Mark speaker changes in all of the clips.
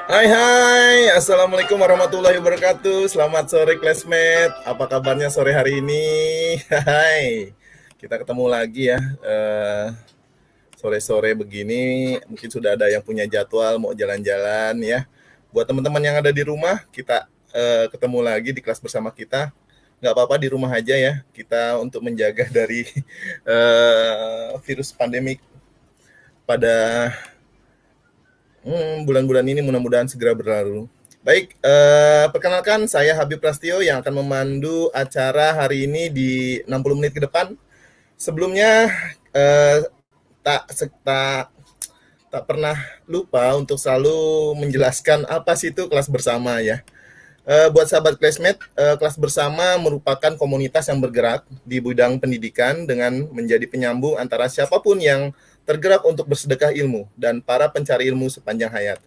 Speaker 1: Hai, Assalamualaikum warahmatullahi wabarakatuh. Selamat sore classmate. Apa kabarnya sore hari ini? Hai, kita ketemu lagi ya. Sore-sore begini, mungkin sudah ada yang punya jadwal mau jalan-jalan ya. Buat teman-teman yang ada di rumah, kita ketemu lagi di kelas bersama kita. Nggak apa-apa di rumah aja ya. Kita untuk menjaga dari virus pandemik pada bulan-bulan ini mudah-mudahan segera berlalu. Baik, perkenalkan saya Habib Prastio yang akan memandu acara hari ini di 60 menit ke depan. Sebelumnya eh, tak tak tak pernah lupa untuk selalu menjelaskan apa sih itu kelas bersama ya. Buat sahabat classmate, kelas bersama merupakan komunitas yang bergerak di bidang pendidikan dengan menjadi penyambung antara siapapun yang tergerak untuk bersedekah ilmu dan para pencari ilmu sepanjang hayat.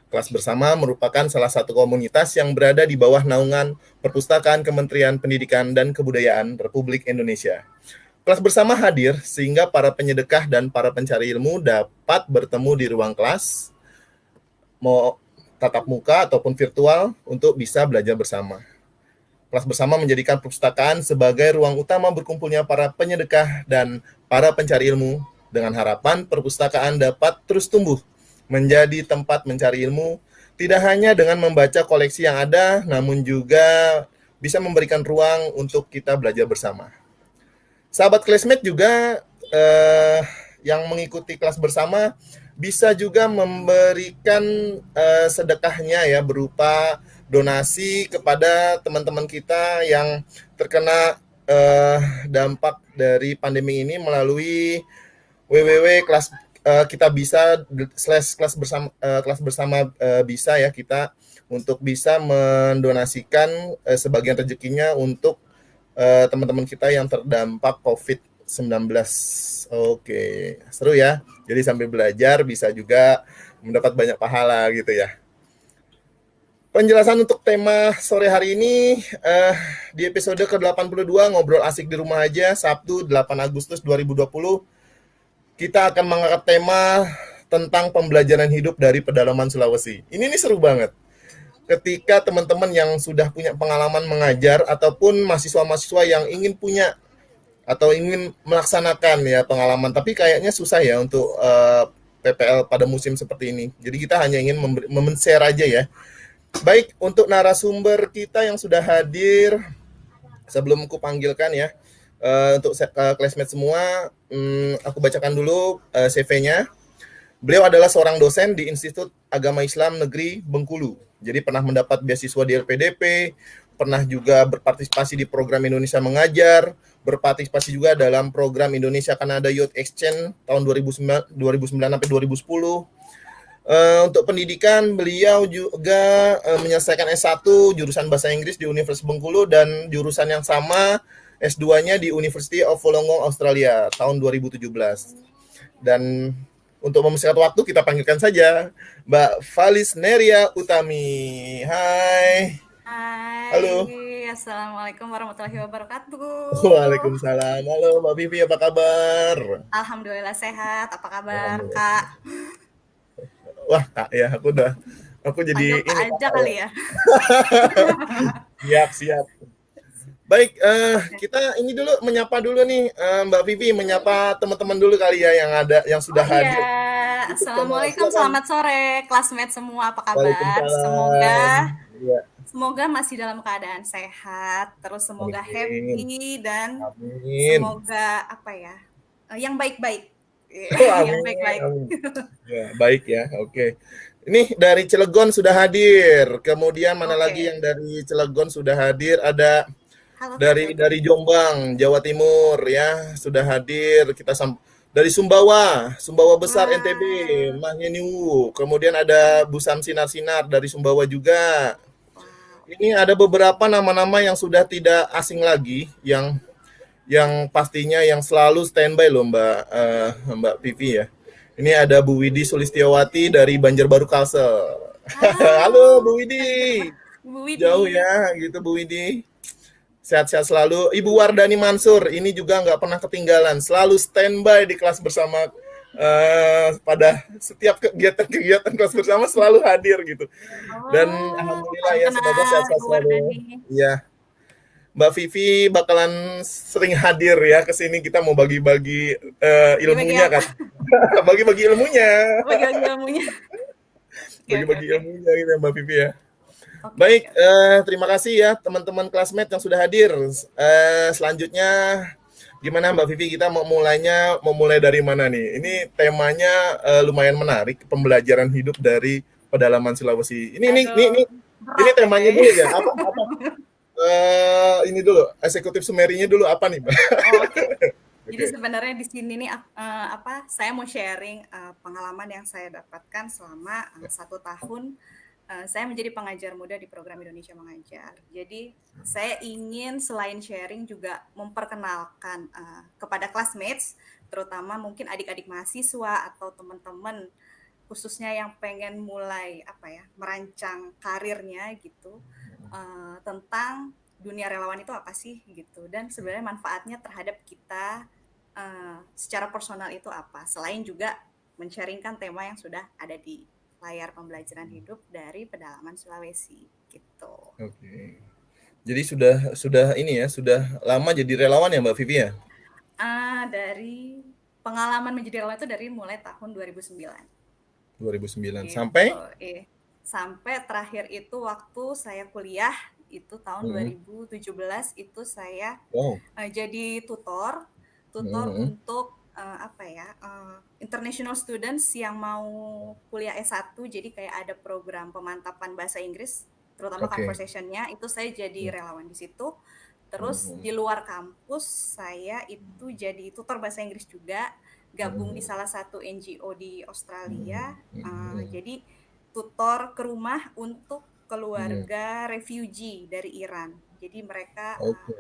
Speaker 1: Kelas bersama merupakan salah satu komunitas yang berada di bawah naungan Perpustakaan Kementerian Pendidikan dan Kebudayaan Republik Indonesia. Kelas bersama hadir sehingga para penyedekah dan para pencari ilmu dapat bertemu di ruang kelas, mau tatap muka ataupun virtual, untuk bisa belajar bersama. Kelas bersama menjadikan perpustakaan sebagai ruang utama berkumpulnya para penyedekah dan para pencari ilmu dengan harapan perpustakaan dapat terus tumbuh menjadi tempat mencari ilmu, tidak hanya dengan membaca koleksi yang ada, namun juga bisa memberikan ruang untuk kita belajar bersama. Sahabat classmate juga yang mengikuti kelas bersama bisa juga memberikan sedekahnya ya, berupa donasi kepada teman-teman kita yang terkena dampak dari pandemi ini melalui www.kelas kita bisa kelas bersama bisa ya, kita untuk bisa mendonasikan sebagian rezekinya untuk teman-teman kita yang terdampak COVID-19. Oke, seru ya. Jadi sambil belajar bisa juga mendapat banyak pahala gitu ya. Penjelasan untuk tema sore hari ini di episode ke-82 Ngobrol Asik di Rumah Aja, Sabtu 8 Agustus 2020. Kita akan mengangkat tema tentang pembelajaran hidup dari pedalaman Sulawesi. Ini nih seru banget. Ketika teman-teman yang sudah punya pengalaman mengajar ataupun mahasiswa-mahasiswa yang ingin punya atau ingin melaksanakan ya pengalaman, tapi kayaknya susah ya untuk PPL pada musim seperti ini. Jadi kita hanya ingin men-share aja ya. Baik, untuk narasumber kita yang sudah hadir, sebelum aku panggilkan ya, untuk classmate semua, aku bacakan dulu CV-nya. Beliau adalah seorang dosen di Institut Agama Islam Negeri Bengkulu. Jadi pernah mendapat beasiswa di LPDP, pernah juga berpartisipasi di program Indonesia Mengajar, berpartisipasi juga dalam program Indonesia Kanada Youth Exchange tahun 2009 sampai 2010. Untuk pendidikan, beliau juga menyelesaikan S1 jurusan Bahasa Inggris di Universitas Bengkulu dan jurusan yang sama S2-nya di University of Wollongong, Australia tahun 2017. Dan untuk mempersingkat waktu, kita panggilkan saja Mbak Valis Neria Utami. Hai. Halo.
Speaker 2: Hai, Assalamualaikum warahmatullahi wabarakatuh.
Speaker 1: Waalaikumsalam. Halo Mbak Vivi, apa kabar?
Speaker 2: Alhamdulillah sehat, apa kabar Kak?
Speaker 1: Wah Kak ya, aku jadi
Speaker 2: Panggil Kak
Speaker 1: ini
Speaker 2: aja
Speaker 1: Kak
Speaker 2: kali
Speaker 1: ya.
Speaker 2: ya.
Speaker 1: Siap. Baik, kita ini dulu menyapa dulu nih, Mbak Vivi menyapa teman-teman dulu kali ya yang ada, yang sudah
Speaker 2: Iya,
Speaker 1: hadir.
Speaker 2: Assalamualaikum, selamat sore, classmate semua, apa kabar?
Speaker 1: Waalaikumsalam. Ya,
Speaker 2: Semoga masih dalam keadaan sehat, terus semoga
Speaker 1: amin.
Speaker 2: happy dan
Speaker 1: Amin.
Speaker 2: semoga apa ya, yang baik-baik,
Speaker 1: Oh,
Speaker 2: yang
Speaker 1: amin,
Speaker 2: baik-baik.
Speaker 1: amin. Ya, baik ya, oke. Ini dari Cilegon sudah hadir. Kemudian mana lagi yang
Speaker 2: Oke,
Speaker 1: dari Cilegon sudah hadir? Ada
Speaker 2: halo Kak
Speaker 1: dari
Speaker 2: Jody.
Speaker 1: Jombang, Jawa Timur ya, sudah hadir. Dari Sumbawa, Sumbawa Besar NTB,
Speaker 2: Wah,
Speaker 1: Mahnya Niwu. Kemudian ada Bu Sam Sinar-Sinar dari Sumbawa juga.
Speaker 2: wow.
Speaker 1: Ini ada beberapa nama-nama yang sudah tidak asing lagi, yang pastinya yang selalu standby loh Mbak Vivi ya. Ini ada Bu Widi Sulistiawati dari Banjarbaru Kalsel. Halo
Speaker 2: Halo,
Speaker 1: Bu Widi.
Speaker 2: Bu
Speaker 1: Jauh
Speaker 2: Widi.
Speaker 1: ya gitu Bu Widi. Sehat-sehat selalu. Ibu Wardani Mansur ini juga nggak pernah ketinggalan. Selalu standby di kelas bersama pada setiap kegiatan-kegiatan kelas bersama selalu hadir gitu. Dan
Speaker 2: Oh,
Speaker 1: alhamdulillah
Speaker 2: saling
Speaker 1: ya
Speaker 2: kenal
Speaker 1: semoga sehat-sehat
Speaker 2: keluarga
Speaker 1: selalu.
Speaker 2: nih.
Speaker 1: Ya, Mbak Vivi bakalan sering hadir ya ke sini, kita mau bagi-bagi
Speaker 2: Bagi-bagi
Speaker 1: ilmunya
Speaker 2: apa?
Speaker 1: kan. Bagi-bagi ilmunya.
Speaker 2: Bagi-bagi ilmunya. Oke, oke,
Speaker 1: Bagi-bagi
Speaker 2: oke.
Speaker 1: ilmunya gitu ya Mbak Vivi ya.
Speaker 2: Oke,
Speaker 1: Baik,
Speaker 2: oke, oke.
Speaker 1: terima kasih ya teman-teman classmate yang sudah hadir. Selanjutnya gimana Mbak Vivi, kita mau mulai dari mana nih? Ini temanya lumayan menarik, pembelajaran hidup dari pedalaman Sulawesi.
Speaker 2: Aduh,
Speaker 1: Ini
Speaker 2: berat ya
Speaker 1: temanya
Speaker 2: kayaknya.
Speaker 1: dulu ya. Apa ini dulu eksekutif sumerinya dulu apa nih, Mbak?
Speaker 2: Oh, oke. Jadi
Speaker 1: Oke.
Speaker 2: sebenarnya di sini nih apa saya mau sharing pengalaman yang saya dapatkan selama 1 tahun saya menjadi pengajar muda di program Indonesia Mengajar. Jadi saya ingin selain sharing juga memperkenalkan kepada classmates, terutama mungkin adik-adik mahasiswa atau teman-teman khususnya yang pengen mulai apa ya merancang karirnya gitu tentang dunia relawan itu apa sih gitu dan sebenarnya manfaatnya terhadap kita secara personal itu apa selain juga men-sharingkan tema yang sudah ada di layar pembelajaran hidup dari pedalaman Sulawesi gitu.
Speaker 1: Oke. Jadi sudah ini ya, sudah lama jadi relawan ya Mbak Vivi ya?
Speaker 2: Dari pengalaman menjadi relawan itu dari mulai tahun 2009
Speaker 1: 2009
Speaker 2: gitu.
Speaker 1: sampai
Speaker 2: Sampai terakhir itu waktu saya kuliah itu tahun
Speaker 1: hmm.
Speaker 2: 2017 itu saya
Speaker 1: Wow.
Speaker 2: jadi tutor
Speaker 1: Hmm.
Speaker 2: untuk apa ya international students yang mau kuliah S1 jadi kayak ada program pemantapan bahasa Inggris terutama
Speaker 1: Oke.
Speaker 2: conversationnya itu saya jadi
Speaker 1: Hmm.
Speaker 2: relawan di situ terus
Speaker 1: Hmm.
Speaker 2: di luar kampus saya itu jadi tutor bahasa Inggris juga gabung di
Speaker 1: Hmm.
Speaker 2: salah satu NGO di
Speaker 1: Hmm.
Speaker 2: Australia
Speaker 1: Hmm.
Speaker 2: jadi tutor ke rumah untuk
Speaker 1: Hmm.
Speaker 2: keluarga refugee dari Iran jadi mereka
Speaker 1: Oke.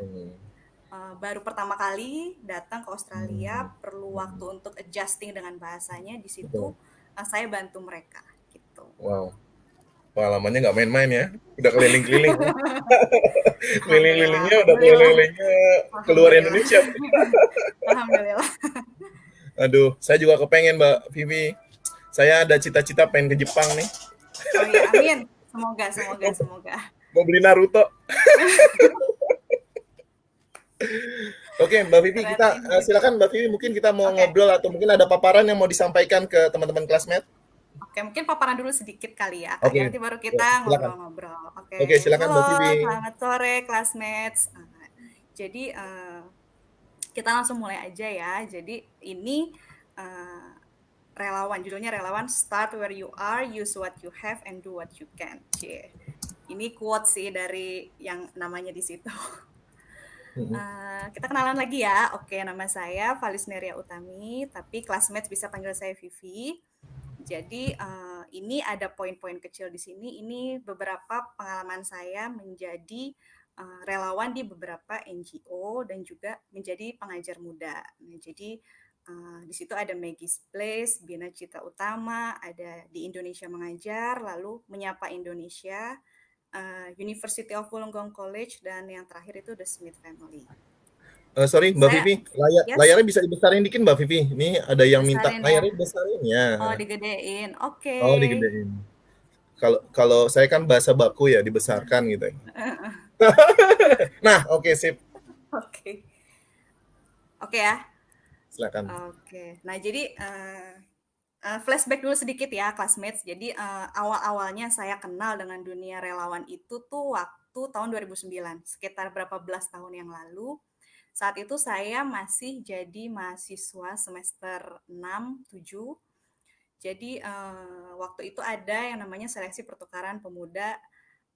Speaker 2: baru pertama kali datang ke Australia,
Speaker 1: Hmm.
Speaker 2: perlu waktu
Speaker 1: Hmm.
Speaker 2: untuk adjusting dengan bahasanya. Di
Speaker 1: Betul.
Speaker 2: situ saya bantu mereka gitu.
Speaker 1: Wow. Pengalamannya nggak main-main ya. Udah keliling-keliling ya.
Speaker 2: Alhamdulillah,
Speaker 1: Keliling-kelilingnya udah
Speaker 2: alhamdulillah,
Speaker 1: keliling-kelilingnya keluar
Speaker 2: alhamdulillah,
Speaker 1: Indonesia.
Speaker 2: alhamdulillah.
Speaker 1: Aduh, saya juga kepengen Mbak Vivi. Saya ada cita-cita pengen ke Jepang nih.
Speaker 2: Oh iya, amin. Semoga, semoga,
Speaker 1: Mau,
Speaker 2: semoga.
Speaker 1: mau beli Naruto. Oke, Mbak Vivi,
Speaker 2: Ternyata
Speaker 1: kita
Speaker 2: ini gitu.
Speaker 1: silakan Mbak Vivi, mungkin kita mau
Speaker 2: Oke,
Speaker 1: ngobrol atau mungkin ada paparan yang mau disampaikan ke teman-teman classmate.
Speaker 2: oke. Mungkin paparan dulu sedikit kali ya, Kak. Ya,
Speaker 1: Oke,
Speaker 2: nanti baru
Speaker 1: ya,
Speaker 2: kita
Speaker 1: silakan.
Speaker 2: ngobrol-ngobrol.
Speaker 1: Oke,
Speaker 2: Oke,
Speaker 1: silakan Mbak Vivi.
Speaker 2: halo, selamat sore, classmates. Jadi kita langsung mulai aja ya. Jadi ini uh, relawan, judulnya relawan Start Where You Are, Use What You Have, and Do What You Can. Cie. Ini quote sih dari yang namanya di situ. Kita kenalan lagi ya. Oke, nama saya Valisneria Utami, tapi classmates bisa panggil saya Vivi. Jadi ini ada poin-poin kecil di sini. Ini beberapa pengalaman saya menjadi relawan di beberapa NGO dan juga menjadi pengajar muda. Nah, jadi di situ ada Maggie's Place, Bina Cita Utama, ada di Indonesia Mengajar, lalu Menyapa Indonesia, University of Wollongong College, dan yang terakhir itu The Smith Family.
Speaker 1: Sorry Mbak
Speaker 2: Saya,
Speaker 1: Vivi,
Speaker 2: yes,
Speaker 1: layarnya bisa dibesarin dikit Mbak Vivi. Ini ada yang minta
Speaker 2: besarin ya.
Speaker 1: layarnya dibesarin ya.
Speaker 2: Oh, digedein. Oke.
Speaker 1: Oh, digedein. Kalau kalau saya kan bahasa baku ya dibesarkan gitu ya. Nah, oke sip.
Speaker 2: Oke. Oke ya.
Speaker 1: Silakan.
Speaker 2: Oke. Nah, jadi flashback dulu sedikit ya, classmates. Jadi awal-awalnya saya kenal dengan dunia relawan itu tuh waktu tahun 2009, sekitar berapa belas tahun yang lalu. Saat itu saya masih jadi mahasiswa semester 6, 7. Jadi waktu itu ada yang namanya seleksi pertukaran pemuda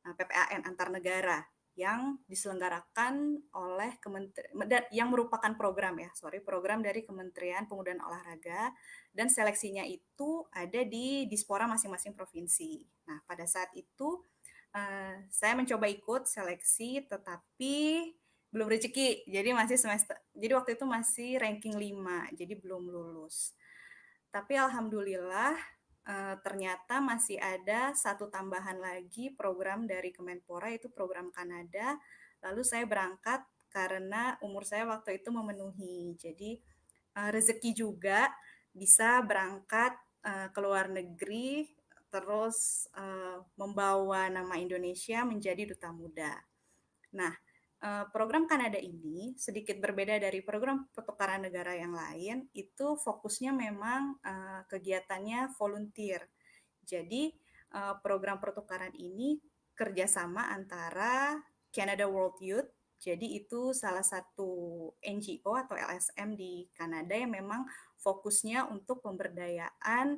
Speaker 2: PPAN antar negara yang diselenggarakan oleh yang merupakan program dari Kementerian Pemuda dan Olahraga dan seleksinya itu ada di dispora masing-masing provinsi. Nah, pada saat itu saya mencoba ikut seleksi tetapi belum rezeki. Jadi waktu itu masih ranking 5, jadi belum lulus. Tapi alhamdulillah ternyata masih ada satu tambahan lagi program dari Kemenpora, itu program Kanada. Lalu saya berangkat karena umur saya waktu itu memenuhi. Jadi rezeki juga bisa berangkat ke luar negeri, terus membawa nama Indonesia menjadi duta muda. Nah, program Kanada ini sedikit berbeda dari program pertukaran negara yang lain, itu fokusnya memang kegiatannya volunteer. Jadi program pertukaran ini kerjasama antara Canada World Youth, jadi itu salah satu NGO atau LSM di Kanada yang memang fokusnya untuk pemberdayaan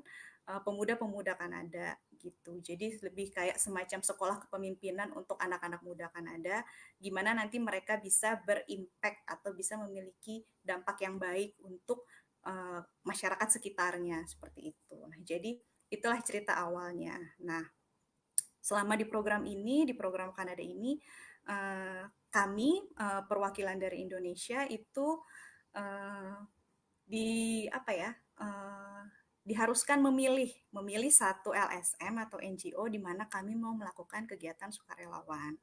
Speaker 2: pemuda-pemuda Kanada gitu. Jadi lebih kayak semacam sekolah kepemimpinan untuk anak-anak muda Kanada, gimana nanti mereka bisa berimpact atau bisa memiliki dampak yang baik untuk masyarakat sekitarnya seperti itu. Nah, jadi itulah cerita awalnya. Nah, selama di program ini, di program Kanada ini, kami perwakilan dari Indonesia itu di apa ya? Diharuskan memilih satu LSM atau NGO di mana kami mau melakukan kegiatan sukarelawan.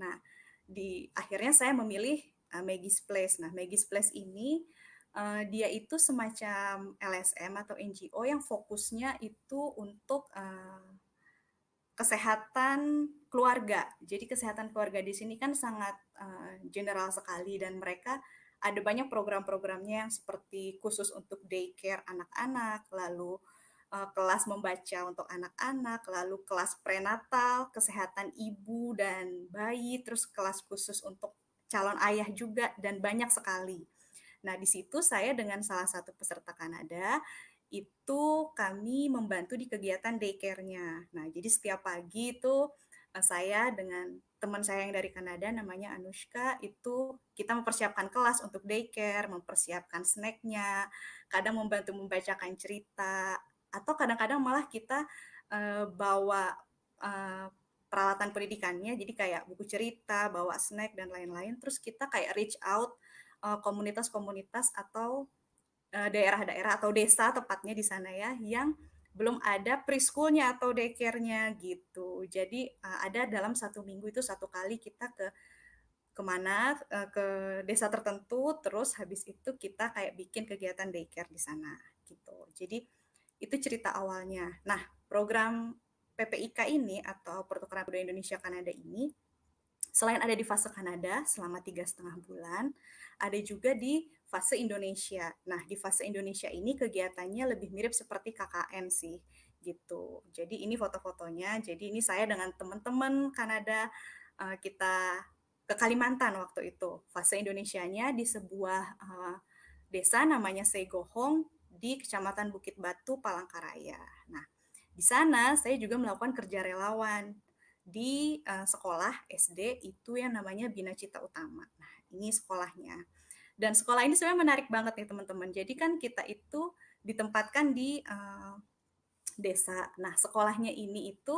Speaker 2: Nah, akhirnya saya memilih Maggie's Place. Nah, Maggie's Place ini dia itu semacam LSM atau NGO yang fokusnya itu untuk kesehatan keluarga. Jadi kesehatan keluarga di sini kan sangat general sekali dan mereka ada banyak program-programnya yang seperti khusus untuk daycare anak-anak, lalu kelas membaca untuk anak-anak, lalu kelas prenatal, kesehatan ibu dan bayi, terus kelas khusus untuk calon ayah juga, dan banyak sekali. Nah, di situ saya dengan salah satu peserta Kanada, itu kami membantu di kegiatan daycare-nya. Nah, jadi setiap pagi itu saya dengan teman saya yang dari Kanada namanya Anushka, itu kita mempersiapkan kelas untuk daycare, mempersiapkan snack-nya, kadang membantu membacakan cerita, atau kadang-kadang malah kita bawa peralatan pendidikannya, jadi kayak buku cerita, bawa snack, dan lain-lain, terus kita kayak reach out komunitas-komunitas atau daerah-daerah atau desa tepatnya di sana ya, yang belum ada preschoolnya atau daycare-nya gitu. Jadi ada dalam satu minggu itu satu kali kita kemana ke desa tertentu, terus habis itu kita kayak bikin kegiatan daycare di sana gitu. Jadi itu cerita awalnya. Nah, program PPIK ini atau Pertukaran Budaya Indonesia Kanada ini, selain ada di fase Kanada selama 3,5 bulan, ada juga di fase Indonesia. Nah, di fase Indonesia ini kegiatannya lebih mirip seperti KKN sih, gitu. Jadi ini foto-fotonya. Jadi ini saya dengan teman-teman Kanada, kita ke Kalimantan waktu itu. Fase Indonesianya di sebuah desa namanya Segohong di Kecamatan Bukit Batu, Palangkaraya. Nah, di sana saya juga melakukan kerja relawan di sekolah SD itu yang namanya Bina Cita Utama. Nah, ini sekolahnya. Dan sekolah ini sebenarnya menarik banget nih teman-teman. Jadi kan kita itu ditempatkan di desa. Nah, sekolahnya ini itu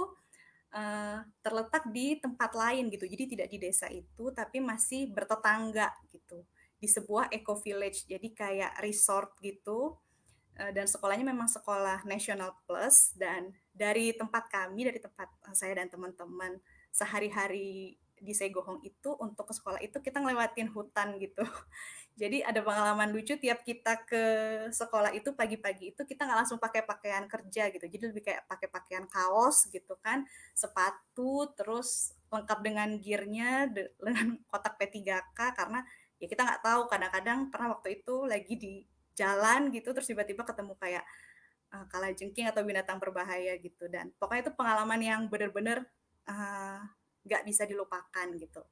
Speaker 2: terletak di tempat lain gitu. Jadi tidak di desa itu, tapi masih bertetangga gitu. Di sebuah eco village. Jadi kayak resort gitu. Dan sekolahnya memang sekolah National Plus, dan dari tempat kami, dari tempat saya dan teman-teman sehari-hari di Segohong itu untuk ke sekolah itu kita ngelewatin hutan gitu. Jadi ada pengalaman lucu tiap kita ke sekolah itu pagi-pagi itu kita nggak langsung pakai pakaian kerja gitu. Jadi lebih kayak pakai pakaian kaos gitu kan, sepatu, terus lengkap dengan gearnya dengan kotak P3K karena ya kita nggak tahu, kadang-kadang pernah waktu itu lagi di jalan gitu terus tiba-tiba ketemu kayak kalajengking atau binatang berbahaya gitu, dan pokoknya itu pengalaman yang benar-benar nggak bisa dilupakan gitu.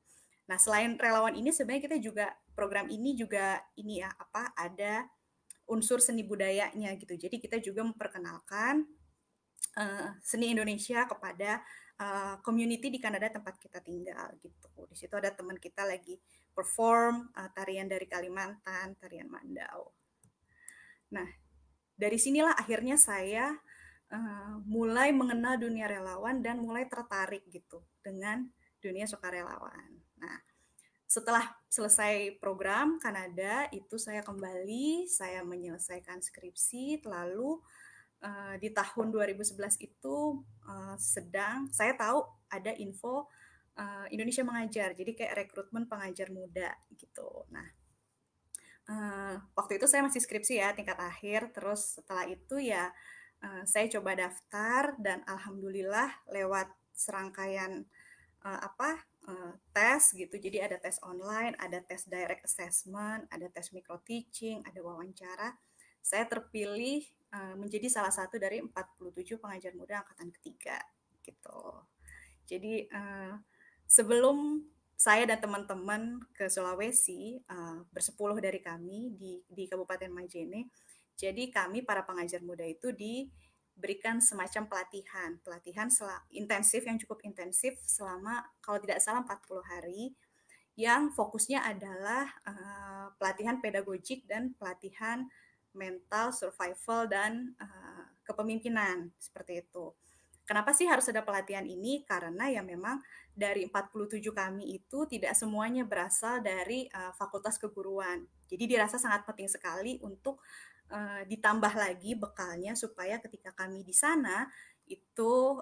Speaker 2: Nah, selain relawan ini sebenarnya kita juga program ini juga ini ya apa ada unsur seni budayanya gitu. Jadi kita juga memperkenalkan seni Indonesia kepada community di Kanada tempat kita tinggal gitu. Di situ ada teman kita lagi perform tarian dari Kalimantan, tarian Mandau. Nah, dari sinilah akhirnya saya mulai mengenal dunia relawan dan mulai tertarik gitu dengan dunia sukarelawan. Nah, setelah selesai program Kanada itu saya kembali, saya menyelesaikan skripsi, lalu di tahun 2011 itu saya tahu ada info Indonesia Mengajar, jadi kayak rekrutmen pengajar muda gitu. Nah, Waktu itu saya masih skripsi ya, tingkat akhir, terus setelah itu ya saya coba daftar dan alhamdulillah lewat serangkaian tes gitu. Jadi ada tes online, ada tes direct assessment, ada tes micro teaching, ada wawancara. Saya terpilih menjadi salah satu dari 47 pengajar muda angkatan ketiga gitu. Jadi sebelum saya dan teman-teman ke Sulawesi, bersepuluh dari kami di Kabupaten Majene, jadi kami para pengajar muda itu diberikan semacam pelatihan intensif yang cukup intensif selama kalau tidak salah 40 hari yang fokusnya adalah pelatihan pedagogik dan pelatihan mental survival dan kepemimpinan seperti itu. Kenapa sih harus ada pelatihan ini? Karena ya memang dari 47 kami itu tidak semuanya berasal dari fakultas keguruan. Jadi dirasa sangat penting sekali untuk ditambah lagi bekalnya supaya ketika kami di sana itu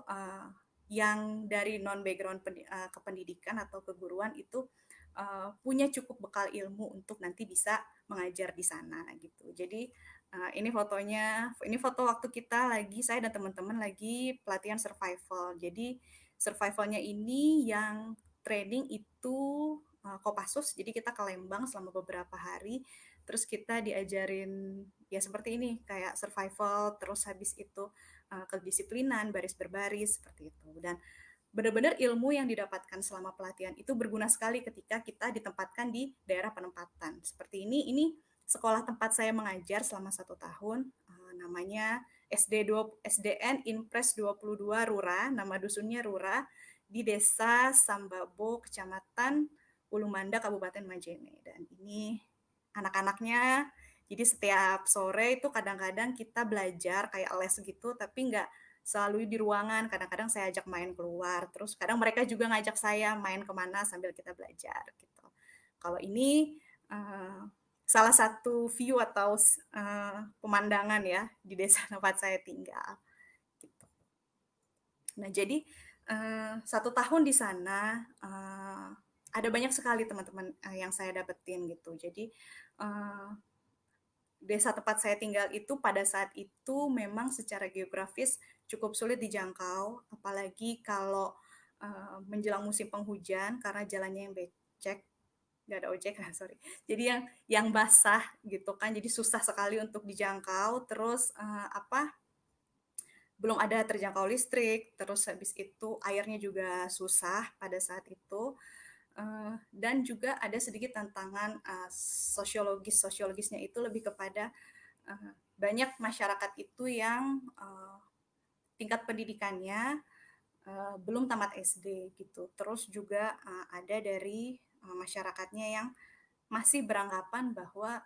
Speaker 2: yang dari non background kependidikan atau keguruan itu punya cukup bekal ilmu untuk nanti bisa mengajar di sana gitu. Jadi ini fotonya, ini foto waktu kita lagi, saya dan teman-teman lagi pelatihan survival. Jadi survivalnya ini yang training itu Kopassus, jadi kita ke Lembang selama beberapa hari, terus kita diajarin ya seperti ini, kayak survival, terus habis itu kedisiplinan, baris berbaris, seperti itu. Dan benar-benar ilmu yang didapatkan selama pelatihan itu berguna sekali ketika kita ditempatkan di daerah penempatan. Seperti ini sekolah tempat saya mengajar selama 1 tahun, namanya SDN Impres 22 Rura, nama dusunnya Rura, di desa Sambabo, kecamatan Ulumanda, Kabupaten Majene. Dan ini anak-anaknya, jadi setiap sore itu kadang-kadang kita belajar kayak les gitu, tapi nggak selalu di ruangan, kadang-kadang saya ajak main keluar, terus kadang mereka juga ngajak saya main kemana sambil kita belajar gitu. Kalau ini uh, salah satu view atau pemandangan ya di desa tempat saya tinggal. Gitu. Nah jadi 1 tahun di sana ada banyak sekali teman-teman yang saya dapetin gitu. Jadi uh, desa tempat saya tinggal itu pada saat itu memang secara geografis cukup sulit dijangkau, apalagi kalau menjelang musim penghujan karena jalannya yang becek, nggak ada ojek, sorry. Jadi yang basah gitu kan, jadi susah sekali untuk dijangkau. Terus belum ada terjangkau listrik, terus habis itu airnya juga susah pada saat itu. Dan juga ada sedikit tantangan sosiologisnya itu lebih kepada banyak masyarakat itu yang tingkat pendidikannya belum tamat SD gitu. Terus juga ada dari masyarakatnya yang masih beranggapan bahwa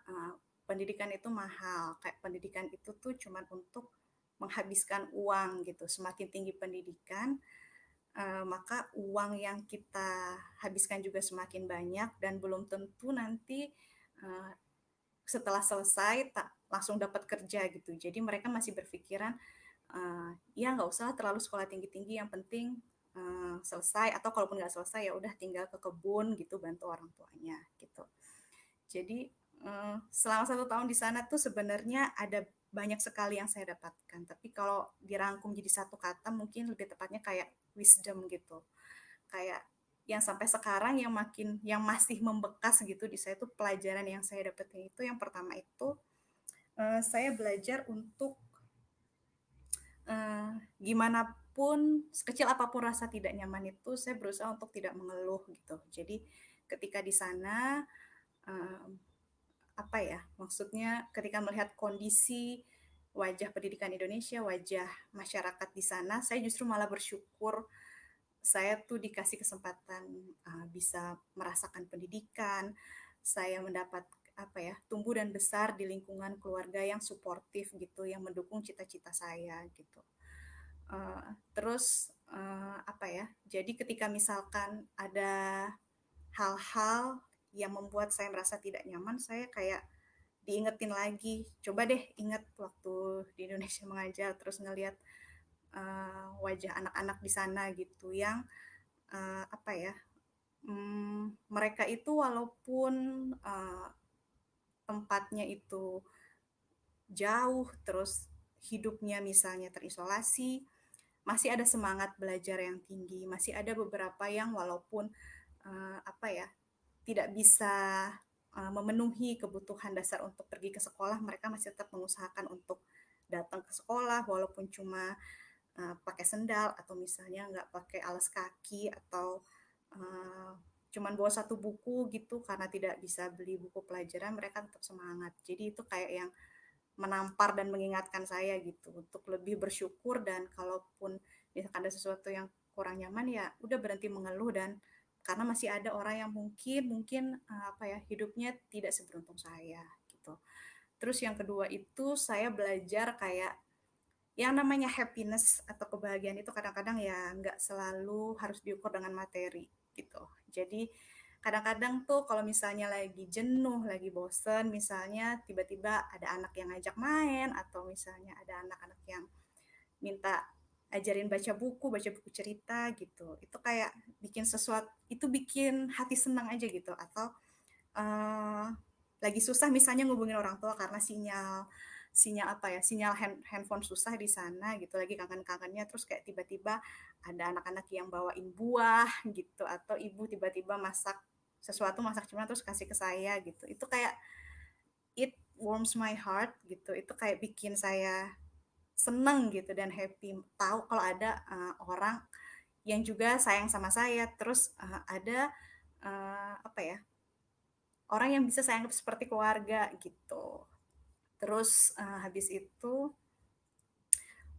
Speaker 2: pendidikan itu mahal. Kayak pendidikan itu tuh cuma untuk menghabiskan uang gitu. Semakin tinggi pendidikan, maka uang yang kita habiskan juga semakin banyak dan belum tentu nanti setelah selesai tak langsung dapat kerja gitu. Jadi mereka masih berpikiran ya nggak usah terlalu sekolah tinggi-tinggi, yang penting selesai, atau kalaupun nggak selesai ya udah tinggal ke kebun gitu bantu orang tuanya gitu. Jadi selama 1 tahun di sana tuh sebenarnya ada banyak sekali yang saya dapatkan. Tapi kalau dirangkum jadi satu kata mungkin lebih tepatnya kayak wisdom gitu. Kayak yang sampai sekarang yang masih membekas gitu di saya tuh pelajaran yang saya dapetin itu yang pertama itu saya belajar untuk gimana pun sekecil apapun rasa tidak nyaman itu saya berusaha untuk tidak mengeluh gitu. Jadi ketika di sana uh, apa ya maksudnya ketika melihat kondisi wajah pendidikan Indonesia, wajah masyarakat di sana, saya justru malah bersyukur saya tuh dikasih kesempatan bisa merasakan pendidikan, saya mendapat apa ya tumbuh dan besar di lingkungan keluarga yang suportif gitu, yang mendukung cita-cita saya gitu. Terus apa ya? Jadi ketika misalkan ada hal-hal yang membuat saya merasa tidak nyaman, saya kayak diingetin lagi. Coba deh ingat waktu di Indonesia mengajar, terus ngelihat wajah anak-anak di sana gitu yang apa ya? Mereka itu walaupun tempatnya itu jauh, terus hidupnya misalnya terisolasi, masih ada semangat belajar yang tinggi, masih ada beberapa yang walaupun apa ya, tidak bisa memenuhi kebutuhan dasar untuk pergi ke sekolah, mereka masih tetap mengusahakan untuk datang ke sekolah walaupun cuma pakai sendal atau misalnya nggak pakai alas kaki atau uh, cuman bawa satu buku gitu karena tidak bisa beli buku pelajaran, mereka tetap semangat. Jadi itu kayak yang menampar dan mengingatkan saya gitu untuk lebih bersyukur, dan kalaupun misalkan ada sesuatu yang kurang nyaman ya udah berhenti mengeluh, dan karena masih ada orang yang mungkin mungkin apa ya, hidupnya tidak seberuntung saya gitu. Terus yang kedua itu saya belajar kayak yang namanya happiness atau kebahagiaan itu kadang-kadang ya nggak selalu harus diukur dengan materi gitu. Jadi kadang-kadang tuh kalau misalnya lagi jenuh, lagi bosen, misalnya tiba-tiba ada anak yang ngajak main, atau misalnya ada anak-anak yang minta ajarin baca buku cerita gitu. Itu kayak bikin sesuatu, itu bikin hati senang aja gitu. Atau eh, lagi susah misalnya ngubungin orang tua karena sinyal sinyal apa ya, sinyal handphone susah di sana gitu, lagi kangen-kangennya, terus kayak tiba-tiba ada anak-anak yang bawain buah gitu, atau ibu tiba-tiba masak sesuatu, masak cuma terus kasih ke saya gitu. Itu kayak it warms my heart gitu. Itu kayak bikin saya seneng gitu dan happy tahu kalau ada orang yang juga sayang sama saya, terus ada apa ya, orang yang bisa saya anggap seperti keluarga gitu. Terus habis itu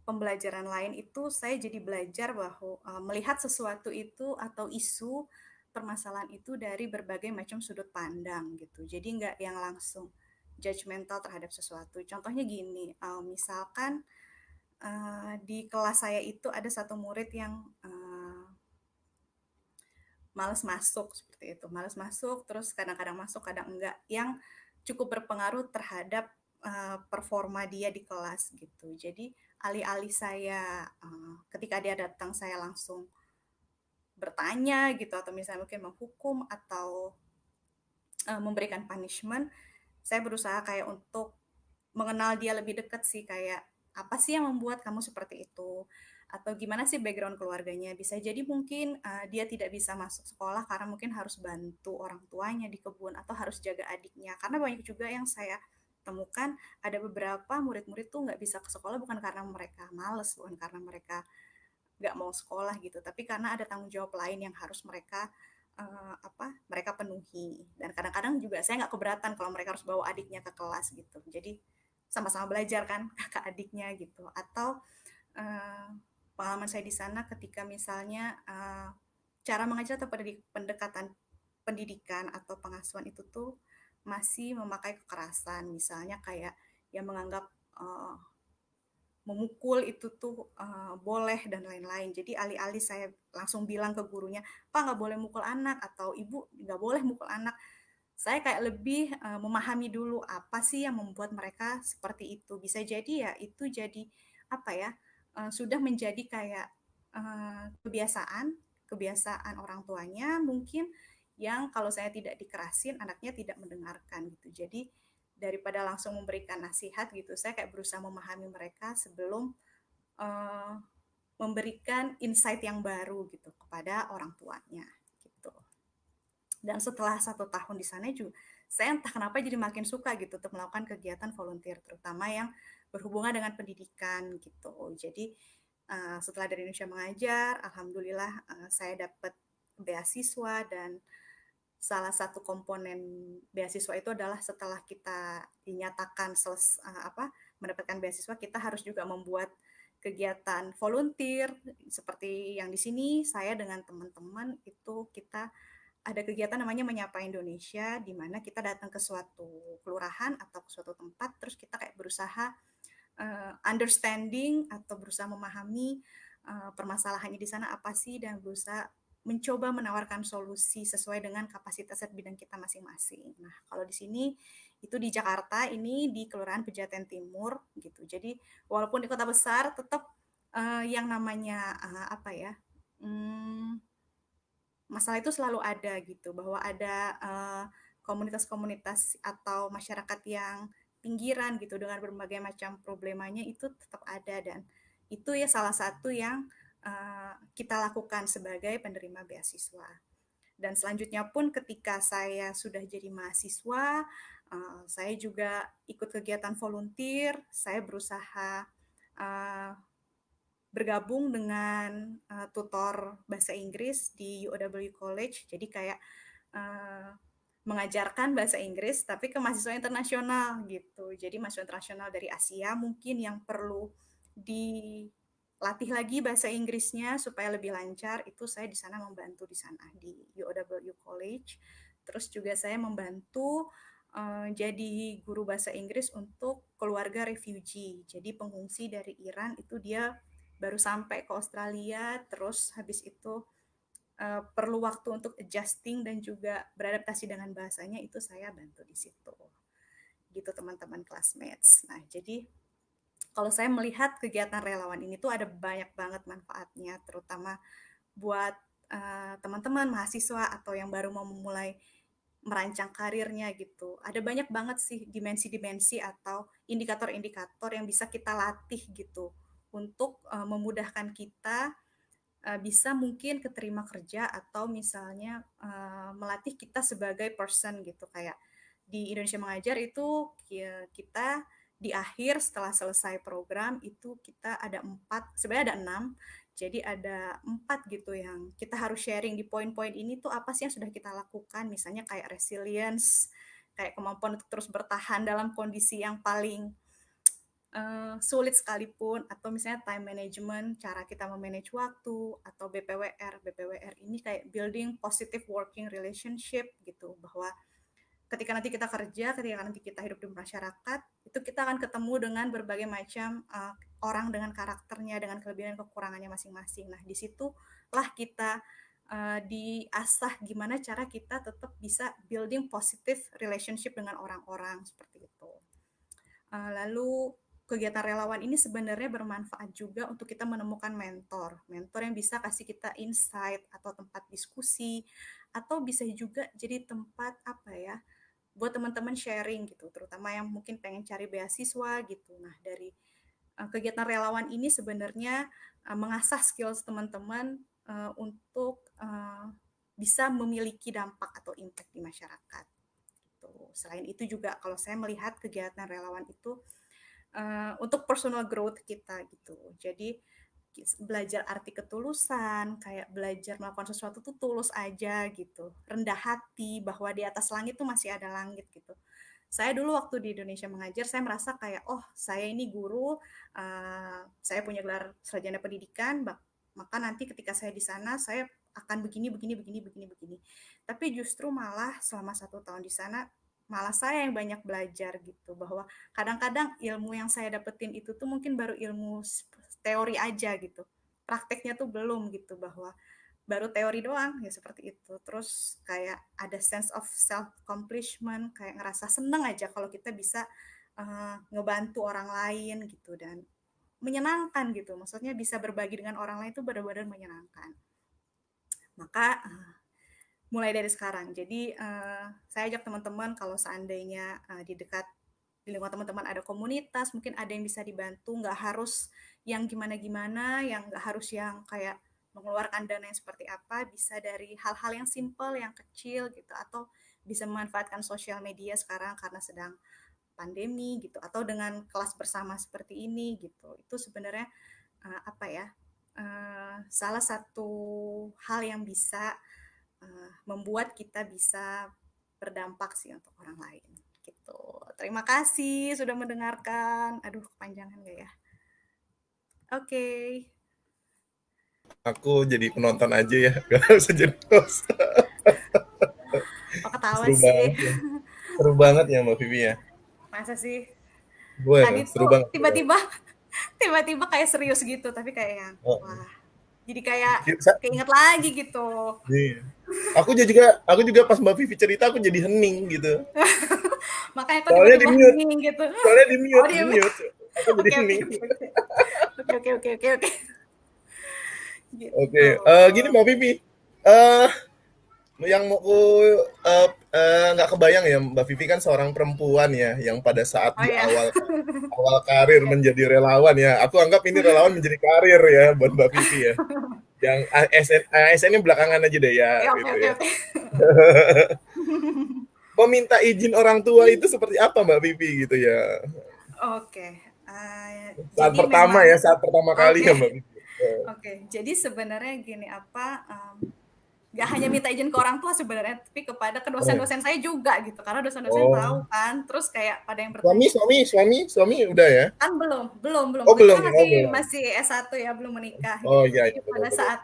Speaker 2: pembelajaran lain itu saya jadi belajar bahwa melihat sesuatu itu atau isu permasalahan itu dari berbagai macam sudut pandang gitu. Jadi nggak yang langsung judgmental terhadap sesuatu. Contohnya gini, misalkan di kelas saya itu ada satu murid yang males masuk seperti itu, males masuk, terus kadang-kadang masuk kadang enggak, yang cukup berpengaruh terhadap performa dia di kelas gitu. Jadi alih-alih saya ketika dia datang saya langsung bertanya gitu, atau misalnya mungkin menghukum atau memberikan punishment, saya berusaha kayak untuk mengenal dia lebih dekat sih, kayak apa sih yang membuat kamu seperti itu, atau gimana sih background keluarganya. Bisa jadi mungkin dia tidak bisa masuk sekolah karena mungkin harus bantu orang tuanya di kebun atau harus jaga adiknya, karena banyak juga yang saya temukan ada beberapa murid-murid tuh nggak bisa ke sekolah bukan karena mereka males, bukan karena mereka nggak mau sekolah gitu, tapi karena ada tanggung jawab lain yang harus mereka mereka penuhi. Dan kadang-kadang juga saya nggak keberatan kalau mereka harus bawa adiknya ke kelas gitu, jadi sama-sama belajar kan kakak adiknya gitu. Atau uh, pengalaman saya di sana ketika misalnya cara mengajar atau pendekatan pendidikan atau pengasuhan itu tuh masih memakai kekerasan, misalnya kayak yang menganggap uh, memukul itu tuh boleh dan lain-lain. Jadi alih-alih saya langsung bilang ke gurunya, Pak nggak boleh mukul anak, atau Ibu nggak boleh mukul anak, saya kayak lebih memahami dulu apa sih yang membuat mereka seperti itu. Bisa jadi ya itu jadi apa ya, sudah menjadi kayak kebiasaan kebiasaan orang tuanya mungkin, yang kalau saya tidak dikerasin anaknya tidak mendengarkan gitu. Jadi daripada langsung memberikan nasihat gitu, saya kayak berusaha memahami mereka sebelum uh, memberikan insight yang baru gitu kepada orang tuanya gitu. Dan setelah 1 tahun di sana juga, saya entah kenapa jadi makin suka gitu untuk melakukan kegiatan volunteer, terutama yang berhubungan dengan pendidikan gitu. Jadi setelah dari Indonesia Mengajar, alhamdulillah saya dapat beasiswa, dan salah satu komponen beasiswa itu adalah setelah kita dinyatakan mendapatkan beasiswa, kita harus juga membuat kegiatan volunteer seperti yang di sini saya dengan teman-teman itu kita ada kegiatan namanya Menyapa Indonesia, di mana kita datang ke suatu kelurahan atau ke suatu tempat, terus kita kayak berusaha understanding atau berusaha memahami permasalahannya di sana apa sih, dan berusaha mencoba menawarkan solusi sesuai dengan kapasitas dan bidang kita masing-masing. Nah, kalau di sini itu di Jakarta, ini di Kelurahan Pejaten Timur gitu. Jadi walaupun di kota besar, tetap yang namanya apa ya, masalah itu selalu ada gitu, bahwa ada komunitas-komunitas atau masyarakat yang pinggiran gitu dengan berbagai macam problemanya itu tetap ada, dan itu ya salah satu yang kita lakukan sebagai penerima beasiswa. Dan selanjutnya pun ketika saya sudah jadi mahasiswa, saya juga ikut kegiatan volunteer, saya berusaha bergabung dengan tutor bahasa Inggris di UOW College, jadi kayak mengajarkan bahasa Inggris tapi ke mahasiswa internasional gitu. Jadi mahasiswa internasional dari Asia mungkin yang perlu dilatih lagi bahasa Inggrisnya supaya lebih lancar, itu saya di sana membantu di sana di UOW College. Terus juga saya membantu jadi guru bahasa Inggris untuk keluarga refugee. Jadi pengungsi dari Iran itu dia baru sampai ke Australia, terus habis itu perlu waktu untuk adjusting dan juga beradaptasi dengan bahasanya, itu saya bantu di situ. Gitu teman-teman classmates. Nah, jadi kalau saya melihat kegiatan relawan ini tuh ada banyak banget manfaatnya, terutama buat teman-teman mahasiswa atau yang baru mau memulai merancang karirnya gitu. Ada banyak banget sih dimensi-dimensi atau indikator-indikator yang bisa kita latih gitu untuk memudahkan kita bisa mungkin keterima kerja atau misalnya melatih kita sebagai person gitu. Kayak di Indonesia Mengajar itu kita di akhir setelah selesai program itu kita ada 4, sebenarnya ada 6, jadi ada 4 gitu yang kita harus sharing di poin-poin ini tuh apa sih yang sudah kita lakukan, misalnya kayak resilience, kayak kemampuan untuk terus bertahan dalam kondisi yang paling sulit sekalipun, atau misalnya time management, cara kita memanage waktu, atau BPWR. BPWR ini kayak building positive working relationship gitu, bahwa ketika nanti kita kerja, ketika nanti kita hidup di masyarakat, itu kita akan ketemu dengan berbagai macam orang dengan karakternya, dengan kelebihan dan kekurangannya masing-masing. Nah, disitulah kita diasah gimana cara kita tetap bisa building positive relationship dengan orang-orang, seperti itu. Lalu kegiatan relawan ini sebenarnya bermanfaat juga untuk kita menemukan mentor yang bisa kasih kita insight atau tempat diskusi, atau bisa juga jadi tempat apa ya, buat teman-teman sharing gitu, terutama yang mungkin pengen cari beasiswa gitu. Nah, dari kegiatan relawan ini sebenarnya mengasah skills teman-teman untuk bisa memiliki dampak atau impact di masyarakat. Gitu. Selain itu juga kalau saya melihat kegiatan relawan itu untuk personal growth kita gitu. Jadi belajar arti ketulusan, kayak belajar melakukan sesuatu tuh tulus aja gitu, rendah hati bahwa di atas langit tuh masih ada langit gitu. Saya dulu waktu di Indonesia Mengajar, saya merasa kayak, oh saya ini guru, saya punya gelar sarjana pendidikan, maka nanti ketika saya di sana, saya akan begini. Tapi justru malah selama 1 tahun di sana, malah saya yang banyak belajar gitu, bahwa kadang-kadang ilmu yang saya dapetin itu tuh mungkin baru ilmu teori aja gitu, prakteknya tuh belum gitu, bahwa baru teori doang ya seperti itu. Terus kayak ada sense of self accomplishment, kayak ngerasa seneng aja kalau kita bisa ngebantu orang lain gitu, dan menyenangkan gitu, maksudnya bisa berbagi dengan orang lain itu benar-benar menyenangkan. Maka mulai dari sekarang. Jadi saya ajak teman-teman kalau seandainya di lingkungan teman-teman ada komunitas, mungkin ada yang bisa dibantu, nggak harus yang gimana-gimana, yang nggak harus yang kayak mengeluarkan dana yang seperti apa, bisa dari hal-hal yang simple, yang kecil gitu, atau bisa memanfaatkan sosial media sekarang karena sedang pandemi gitu, atau dengan kelas bersama seperti ini gitu. Itu sebenarnya apa ya, salah satu hal yang bisa membuat kita bisa berdampak sih untuk orang lain gitu. Terima kasih sudah mendengarkan. Aduh, kepanjangan gak ya? Oke.
Speaker 1: Aku jadi penonton aja ya, gak usah jadi host.
Speaker 2: Oh, ketawa
Speaker 1: Seru
Speaker 2: sih.
Speaker 1: banget ya. Seru banget ya Mbak Vivi ya.
Speaker 2: Masa sih?
Speaker 1: Gue
Speaker 2: Tadi
Speaker 1: seru
Speaker 2: tuh
Speaker 1: banget.
Speaker 2: tiba-tiba tiba-tiba kayak serius gitu, tapi kayak yang
Speaker 1: Oh,
Speaker 2: wah. Jadi kayak
Speaker 1: Sa-
Speaker 2: keinget lagi gitu.
Speaker 1: iya. Aku juga pas Mbak Vivi cerita aku jadi hening gitu.
Speaker 2: Makanya kok
Speaker 1: Soalnya di
Speaker 2: tiba-tiba
Speaker 1: mute,
Speaker 2: hening gitu.
Speaker 1: soalnya di
Speaker 2: Oh,
Speaker 1: mute, di
Speaker 2: dia.
Speaker 1: mute. Aku jadi
Speaker 2: Oke, oke,
Speaker 1: hening.
Speaker 2: oke, oke. Oke.
Speaker 1: Oke,
Speaker 2: Gitu.
Speaker 1: gini Mbak Vivi. Eh Yang mau nggak kebayang ya, Mbak Vivi kan seorang perempuan ya, yang pada saat
Speaker 2: Oh
Speaker 1: di
Speaker 2: ya,
Speaker 1: awal awal karir
Speaker 2: oke.
Speaker 1: menjadi relawan ya. Aku anggap ini relawan menjadi karir ya buat Mbak Vivi ya. Yang ASN-nya belakangan aja deh ya
Speaker 2: Ya, oke
Speaker 1: gitu
Speaker 2: oke
Speaker 1: ya.
Speaker 2: oke.
Speaker 1: Meminta izin orang tua itu seperti apa Mbak Vivi gitu ya?
Speaker 2: Oke, jadi memang
Speaker 1: Saat pertama kali
Speaker 2: oke
Speaker 1: ya Mbak Vivi.
Speaker 2: oke. Jadi sebenarnya gini, nggak hanya minta izin ke orang tua sebenarnya, tapi kepada ke
Speaker 1: Oh,
Speaker 2: dosen-dosen saya juga gitu, karena dosen-dosen tahu
Speaker 1: oh.
Speaker 2: kan, terus kayak pada yang
Speaker 1: Suami,
Speaker 2: bertanya,
Speaker 1: suami, suami, suami udah ya?
Speaker 2: kan belum belum belum,
Speaker 1: Oh
Speaker 2: waktu itu
Speaker 1: belum
Speaker 2: kan
Speaker 1: ya, oh
Speaker 2: masih
Speaker 1: belum.
Speaker 2: masih S1 ya, belum menikah
Speaker 1: Oh
Speaker 2: gitu.
Speaker 1: iya, iya
Speaker 2: Jadi
Speaker 1: betul
Speaker 2: pada
Speaker 1: betul.
Speaker 2: saat,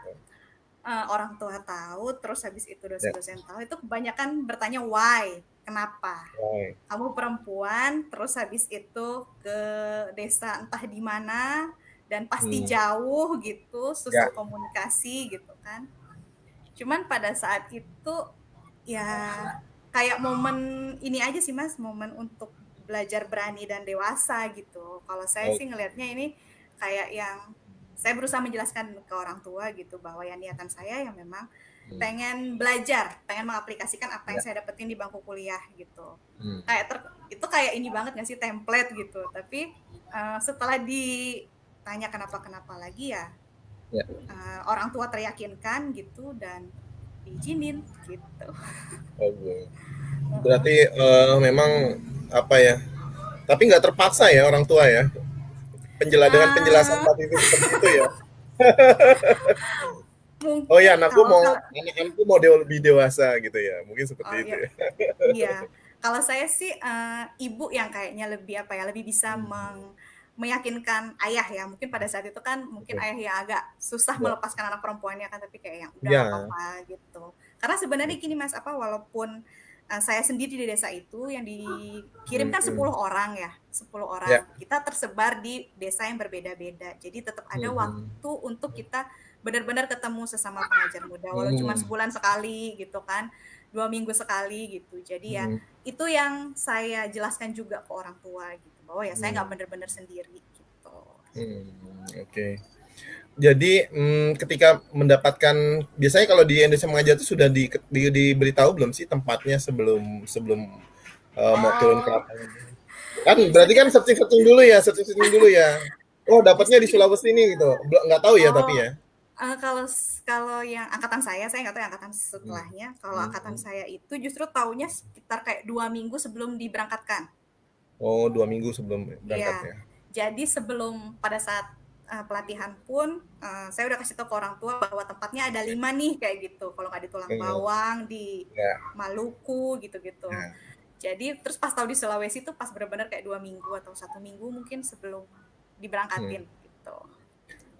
Speaker 2: orang tua tahu, terus habis itu
Speaker 1: Ya,
Speaker 2: dosen-dosen tahu, itu kebanyakan bertanya why, kenapa?
Speaker 1: baik.
Speaker 2: Kamu perempuan, terus habis itu ke desa entah di mana, dan pasti
Speaker 1: Hmm.
Speaker 2: jauh gitu,
Speaker 1: Ya,
Speaker 2: susah komunikasi gitu kan. Cuman pada saat itu ya kayak momen ini aja sih Mas, momen untuk belajar berani dan dewasa gitu. Kalau saya
Speaker 1: oh,
Speaker 2: sih ngelihatnya ini kayak yang saya berusaha menjelaskan ke orang tua gitu bahwa ya niatan saya yang memang
Speaker 1: hmm.
Speaker 2: pengen belajar, pengen mengaplikasikan apa yang
Speaker 1: Ya,
Speaker 2: saya dapetin di bangku kuliah gitu.
Speaker 1: hmm.
Speaker 2: Kayak itu kayak ini banget gak sih template gitu. Tapi setelah ditanya kenapa-kenapa lagi ya
Speaker 1: Ya.
Speaker 2: orang tua teryakinkan gitu dan diizinin gitu.
Speaker 1: Oh, berarti memang apa ya? Tapi nggak terpaksa ya orang tua ya. Dengan penjelasan
Speaker 2: Uh,
Speaker 1: Mbak Vivi seperti itu ya. Oh ya,
Speaker 2: mungkin kalau
Speaker 1: anak-anakku mau lebih dewasa gitu ya. Mungkin seperti
Speaker 2: oh
Speaker 1: itu
Speaker 2: ya
Speaker 1: ya.
Speaker 2: iya kalau saya sih ibu yang kayaknya lebih apa ya lebih bisa
Speaker 1: Hmm.
Speaker 2: meyakinkan ayah ya mungkin pada saat itu kan mungkin
Speaker 1: Oke.
Speaker 2: ayah yang agak susah
Speaker 1: Ya.
Speaker 2: melepaskan anak perempuannya kan tapi kayak yang udah nggak
Speaker 1: Ya.
Speaker 2: apa-apa gitu karena sebenarnya gini mas apa walaupun saya sendiri di desa itu yang
Speaker 1: Hmm,
Speaker 2: dikirimkan
Speaker 1: hmm.
Speaker 2: 10 orang ya 10
Speaker 1: Ya.
Speaker 2: orang kita tersebar di desa yang berbeda-beda jadi tetap ada
Speaker 1: Hmm, hmm.
Speaker 2: waktu untuk kita benar-benar ketemu sesama pengajar muda walau cuma
Speaker 1: Hmm,
Speaker 2: sebulan sekali gitu kan 2 minggu sekali gitu jadi ya
Speaker 1: hmm,
Speaker 2: itu yang saya jelaskan juga ke orang tua gitu bahwa ya saya nggak
Speaker 1: hmm,
Speaker 2: benar-benar sendiri gitu.
Speaker 1: hmm. Oke. Jadi ketika mendapatkan biasanya kalau di Indonesia Mengajar itu sudah diberitahu belum sih tempatnya sebelum sebelum mau turun ke
Speaker 2: Oh,
Speaker 1: lapangan? Kan
Speaker 2: justru
Speaker 1: berarti kan
Speaker 2: kita
Speaker 1: searching-searching dulu ya, searching-searching dulu ya. Oh, dapatnya
Speaker 2: justru
Speaker 1: di
Speaker 2: gini.
Speaker 1: Sulawesi ini gitu. Nggak tahu ya
Speaker 2: Oh,
Speaker 1: tapi ya.
Speaker 2: kalau kalau yang angkatan saya nggak tahu yang angkatan
Speaker 1: Hmm.
Speaker 2: setelahnya. Kalau
Speaker 1: Hmm,
Speaker 2: angkatan
Speaker 1: hmm.
Speaker 2: saya itu justru taunya sekitar kayak 2 minggu sebelum diberangkatkan.
Speaker 1: Oh, 2 minggu sebelum berangkat
Speaker 2: Iya.
Speaker 1: ya.
Speaker 2: Jadi sebelum pada saat pelatihan pun saya udah kasih tahu ke orang tua bahwa tempatnya ada 5 nih kayak gitu. Kalau nggak di Tulang
Speaker 1: Hmm,
Speaker 2: Bawang, di
Speaker 1: ya,
Speaker 2: Maluku gitu-gitu.
Speaker 1: ya.
Speaker 2: Jadi terus pas tahu di Sulawesi tuh pas benar-benar kayak 2 minggu atau 1 minggu mungkin sebelum
Speaker 1: Hmm.
Speaker 2: diberangkatin gitu.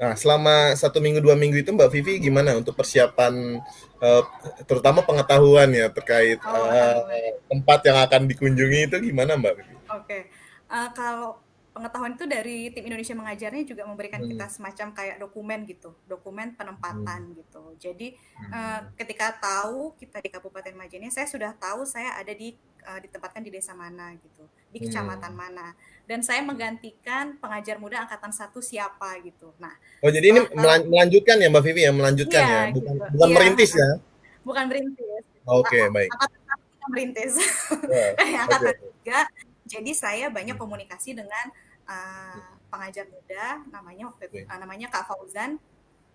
Speaker 1: Nah, selama 1 minggu 2 minggu itu Mbak Vivi gimana untuk persiapan eh, terutama pengetahuan ya terkait
Speaker 2: Oh pengetahuan.
Speaker 1: tempat yang akan dikunjungi itu gimana Mbak Vivi?
Speaker 2: Oke. Kalau pengetahuan itu dari tim Indonesia Mengajarnya juga memberikan
Speaker 1: Hmm,
Speaker 2: kita semacam kayak dokumen gitu, dokumen
Speaker 1: hmm,
Speaker 2: penempatan gitu. Jadi
Speaker 1: hmm,
Speaker 2: ketika tahu kita di Kabupaten Majene, saya sudah tahu saya ada ditempatkan di desa mana gitu, di kecamatan
Speaker 1: hmm.
Speaker 2: mana. Dan saya menggantikan pengajar muda angkatan 1 siapa gitu. Nah,
Speaker 1: Oh, jadi ini
Speaker 2: setelah tahu
Speaker 1: melanjutkan ya Mbak Vivi ya, melanjutkan
Speaker 2: iya
Speaker 1: ya, bukan
Speaker 2: gitu.
Speaker 1: bukan
Speaker 2: Iya,
Speaker 1: merintis ya.
Speaker 2: bukan merintis gitu.
Speaker 1: Oke, baik.
Speaker 2: Angkatan 1 kita merintis.
Speaker 1: Ya,
Speaker 2: Kayak
Speaker 1: oke,
Speaker 2: angkatan
Speaker 1: oke.
Speaker 2: 3. Jadi saya banyak
Speaker 1: Hmm,
Speaker 2: komunikasi dengan pengajar muda
Speaker 1: oke.
Speaker 2: namanya Kak Fauzan.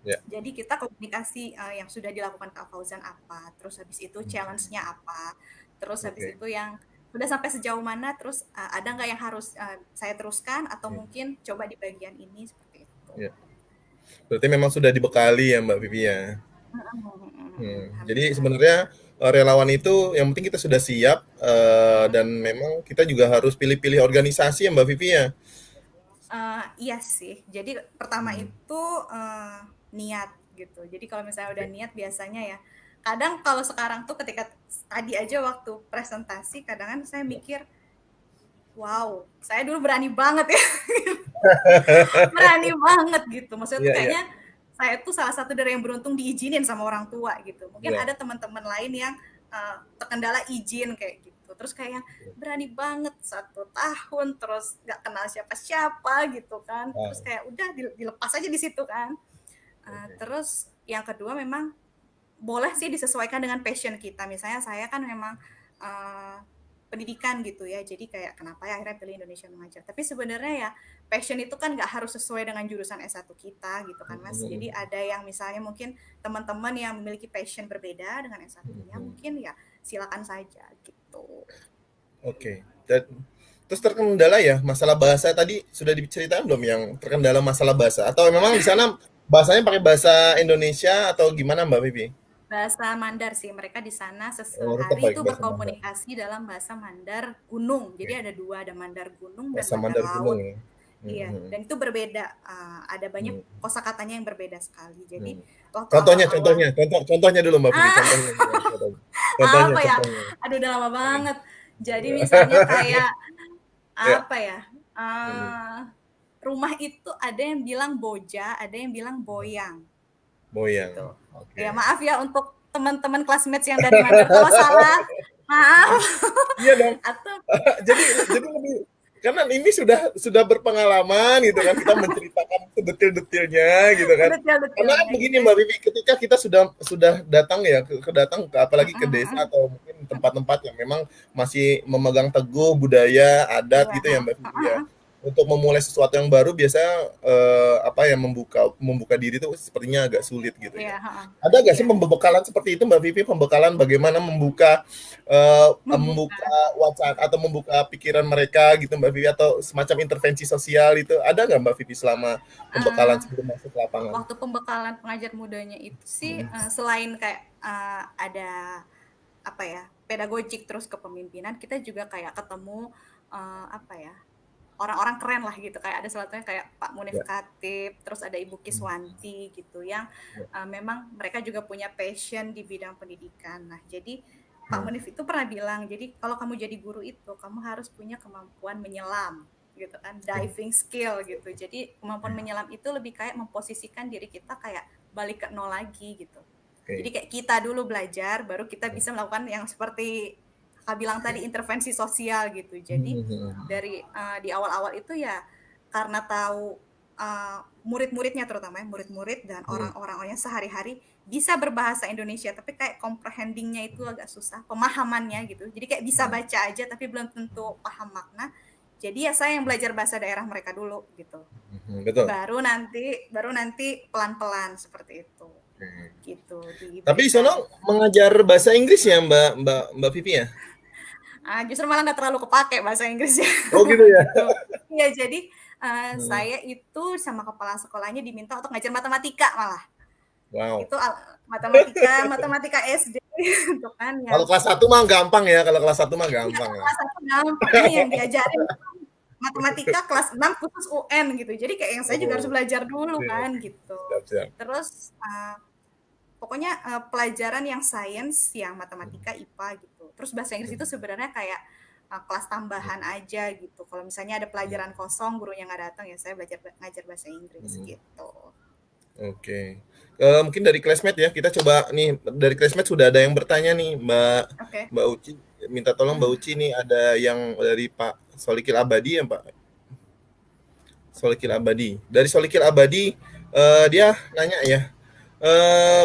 Speaker 1: Ya.
Speaker 2: Jadi kita komunikasi yang sudah dilakukan Kak Fauzan apa, terus habis itu
Speaker 1: Hmm,
Speaker 2: challenge-nya apa, terus habis
Speaker 1: oke.
Speaker 2: itu yang udah sampai sejauh mana, terus ada nggak yang harus saya teruskan atau
Speaker 1: Hmm,
Speaker 2: mungkin coba di bagian ini seperti itu.
Speaker 1: ya. Berarti memang sudah dibekali ya Mbak Vivi ya. Jadi
Speaker 2: Alhamdulillah.
Speaker 1: sebenarnya relawan itu yang penting kita sudah siap dan memang kita juga harus pilih-pilih organisasi ya Mbak Vivi ya.
Speaker 2: Iya sih. Jadi pertama
Speaker 1: Hmm,
Speaker 2: itu niat gitu. Jadi kalau misalnya udah
Speaker 1: oke.
Speaker 2: niat biasanya ya. Kadang kalau sekarang tuh ketika tadi aja waktu presentasi, kadang kan saya mikir, wow, saya dulu berani banget ya, berani banget gitu. Maksudnya tuh
Speaker 1: Iya, iya,
Speaker 2: kayaknya saya tuh salah satu dari yang beruntung diizinin sama orang tua gitu. Mungkin
Speaker 1: iya.
Speaker 2: ada teman-teman lain yang terkendala izin kayak gitu. Terus kayak berani banget 1 tahun terus nggak kenal siapa-siapa gitu kan.
Speaker 1: Ah,
Speaker 2: Terus kayak udah dilepas aja di situ kan.
Speaker 1: oke.
Speaker 2: Terus yang kedua memang boleh sih disesuaikan dengan passion kita. Misalnya saya kan memang pendidikan gitu ya, jadi kayak kenapa ya akhirnya pilih Indonesia Mengajar. Tapi sebenarnya ya passion itu kan nggak harus sesuai dengan jurusan S1 kita gitu kan Mas. Jadi ada yang misalnya mungkin teman-teman yang memiliki passion berbeda dengan S1-nya, mungkin ya silakan saja gitu.
Speaker 1: Oke. Terus terkendala ya masalah bahasa tadi sudah diceritain belum yang terkendala masalah bahasa atau memang di sana bahasanya pakai bahasa Indonesia atau gimana Mbak Vivi?
Speaker 2: Bahasa Mandar sih, mereka di sana
Speaker 1: Oh, tetap
Speaker 2: sehari
Speaker 1: pakai
Speaker 2: itu
Speaker 1: bahasa Mandar.
Speaker 2: berkomunikasi dalam bahasa Mandar Gunung. Jadi
Speaker 1: Oke.
Speaker 2: ada dua, ada Mandar Gunung dan
Speaker 1: Bahasa
Speaker 2: Mandar
Speaker 1: Mandar Gunung
Speaker 2: Laut.
Speaker 1: ya.
Speaker 2: Iya,
Speaker 1: Hmm,
Speaker 2: dan itu berbeda. Ada banyak
Speaker 1: hmm,
Speaker 2: kosakatanya yang berbeda sekali. Jadi
Speaker 1: hmm.
Speaker 2: waktu
Speaker 1: Contohnya,
Speaker 2: awal-awal,
Speaker 1: contohnya, contohnya dulu Mbak Vivi,
Speaker 2: ah,
Speaker 1: contohnya, contohnya, contohnya,
Speaker 2: apa ya?
Speaker 1: contohnya.
Speaker 2: Aduh, udah lama banget. Jadi misalnya kayak
Speaker 1: Ya,
Speaker 2: apa ya?
Speaker 1: hmm,
Speaker 2: eh, Rumah itu ada yang bilang boja, ada yang bilang boyang.
Speaker 1: Boyang.
Speaker 2: Gitu. Ya
Speaker 1: Oke.
Speaker 2: maaf ya untuk teman-teman classmates yang dari Mandar kalau salah, maaf.
Speaker 1: Iya dong.
Speaker 2: Atau
Speaker 1: Jadi lebih karena ini sudah berpengalaman gitu kan kita menceritakan sedetil-detilnya gitu kan. Karena
Speaker 2: detail-detailnya
Speaker 1: begini
Speaker 2: gitu.
Speaker 1: Mbak Vivi, ketika kita sudah datang ya datang ke apalagi ke desa atau mungkin tempat-tempat yang memang masih memegang teguh budaya adat
Speaker 2: Iya,
Speaker 1: gitu ya Mbak Vivi ya. Untuk memulai sesuatu yang baru biasanya apa ya membuka diri itu sepertinya agak sulit gitu
Speaker 2: iya,
Speaker 1: ya. Ada nggak sih
Speaker 2: iya.
Speaker 1: pembekalan seperti itu Mbak Vivi, pembekalan bagaimana
Speaker 2: Membuka.
Speaker 1: membuka wacana atau membuka pikiran mereka gitu Mbak Vivi atau semacam intervensi sosial itu ada nggak Mbak Vivi selama pembekalan
Speaker 2: Eh,
Speaker 1: sebelum masuk ke lapangan?
Speaker 2: Waktu pembekalan pengajar mudanya itu sih
Speaker 1: Hmm.
Speaker 2: selain kayak ada apa ya pedagogik terus kepemimpinan, kita juga kayak ketemu apa ya orang-orang keren lah gitu, kayak ada satunya kayak Pak Munif
Speaker 1: Ya,
Speaker 2: Katib, terus ada Ibu Kiswanti gitu yang
Speaker 1: ya.
Speaker 2: memang mereka juga punya passion di bidang pendidikan. Nah, jadi Pak
Speaker 1: Hmm.
Speaker 2: Munif itu pernah bilang, jadi kalau kamu jadi guru itu kamu harus punya kemampuan menyelam gitu kan, diving skill gitu. Jadi kemampuan menyelam itu lebih kayak memposisikan diri kita kayak balik ke nol lagi gitu. Jadi
Speaker 1: Oke.
Speaker 2: kayak kita dulu belajar, baru kita bisa melakukan yang seperti kakak bilang tadi intervensi sosial gitu. Jadi dari di awal-awal itu ya karena tahu murid-muridnya terutama ya, murid-murid dan orang-orangnya sehari-hari bisa berbahasa Indonesia, tapi kayak comprehendingnya itu agak susah, pemahamannya gitu. Jadi kayak bisa baca aja, tapi belum tentu paham makna. Jadi ya saya yang belajar bahasa daerah mereka dulu gitu.
Speaker 1: Betul.
Speaker 2: Baru nanti pelan-pelan seperti itu. Gitu
Speaker 1: Tapi di sono
Speaker 2: diberikan.
Speaker 1: mengajar bahasa Inggris ya Mbak Vivi ya?
Speaker 2: Justru malah nggak terlalu kepake bahasa Inggrisnya
Speaker 1: Oh gitu ya.
Speaker 2: gitu. Iya, jadi
Speaker 1: Hmm.
Speaker 2: saya itu sama kepala sekolahnya diminta untuk ngajar matematika malah.
Speaker 1: Wow.
Speaker 2: Itu matematika matematika SD gitu kan
Speaker 1: Kalau
Speaker 2: yang
Speaker 1: kelas satu mah gampang ya, kalau kelas satu mah
Speaker 2: iya
Speaker 1: gampang ya.
Speaker 2: kelas 1 gampang. Ini yang diajarin matematika kelas 6 khusus UN gitu. Jadi kayak yang saya juga harus
Speaker 1: Oh,
Speaker 2: belajar dulu
Speaker 1: oke,
Speaker 2: kan
Speaker 1: oke.
Speaker 2: gitu.
Speaker 1: Siap, siap.
Speaker 2: Terus pokoknya pelajaran yang sains, yang matematika, IPA gitu. Terus bahasa Inggris itu sebenarnya kayak kelas tambahan aja gitu. Kalau misalnya ada pelajaran kosong, gurunya nggak datang ya saya belajar ngajar bahasa Inggris gitu.
Speaker 1: Oke. Mungkin dari classmate ya, kita coba nih dari classmate sudah ada yang bertanya nih,
Speaker 2: Oke.
Speaker 1: Mbak Uci. Minta tolong Mbak Uci nih ada yang dari Pak Solikil Abadi ya, Pak. Solikil Abadi. Dari Solikil Abadi dia nanya ya,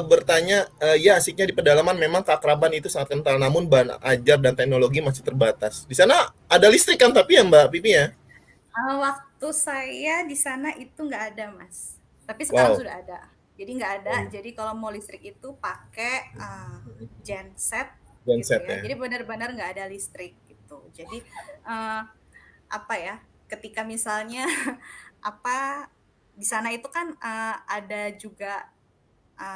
Speaker 1: bertanya, ya asiknya di pedalaman memang keakraban itu sangat kental, namun bahan ajar dan teknologi masih terbatas. Di sana ada listrik kan tapi ya Mbak Pipi ya?
Speaker 2: Waktu saya di sana itu nggak ada mas, tapi sekarang
Speaker 1: Wow.
Speaker 2: sudah ada. Jadi nggak ada. Jadi kalau mau listrik itu pakai genset gitu
Speaker 1: Genset
Speaker 2: ya.
Speaker 1: ya.
Speaker 2: Jadi benar-benar nggak ada listrik gitu. Jadi uh, apa ya? Ketika misalnya apa di sana itu kan ada juga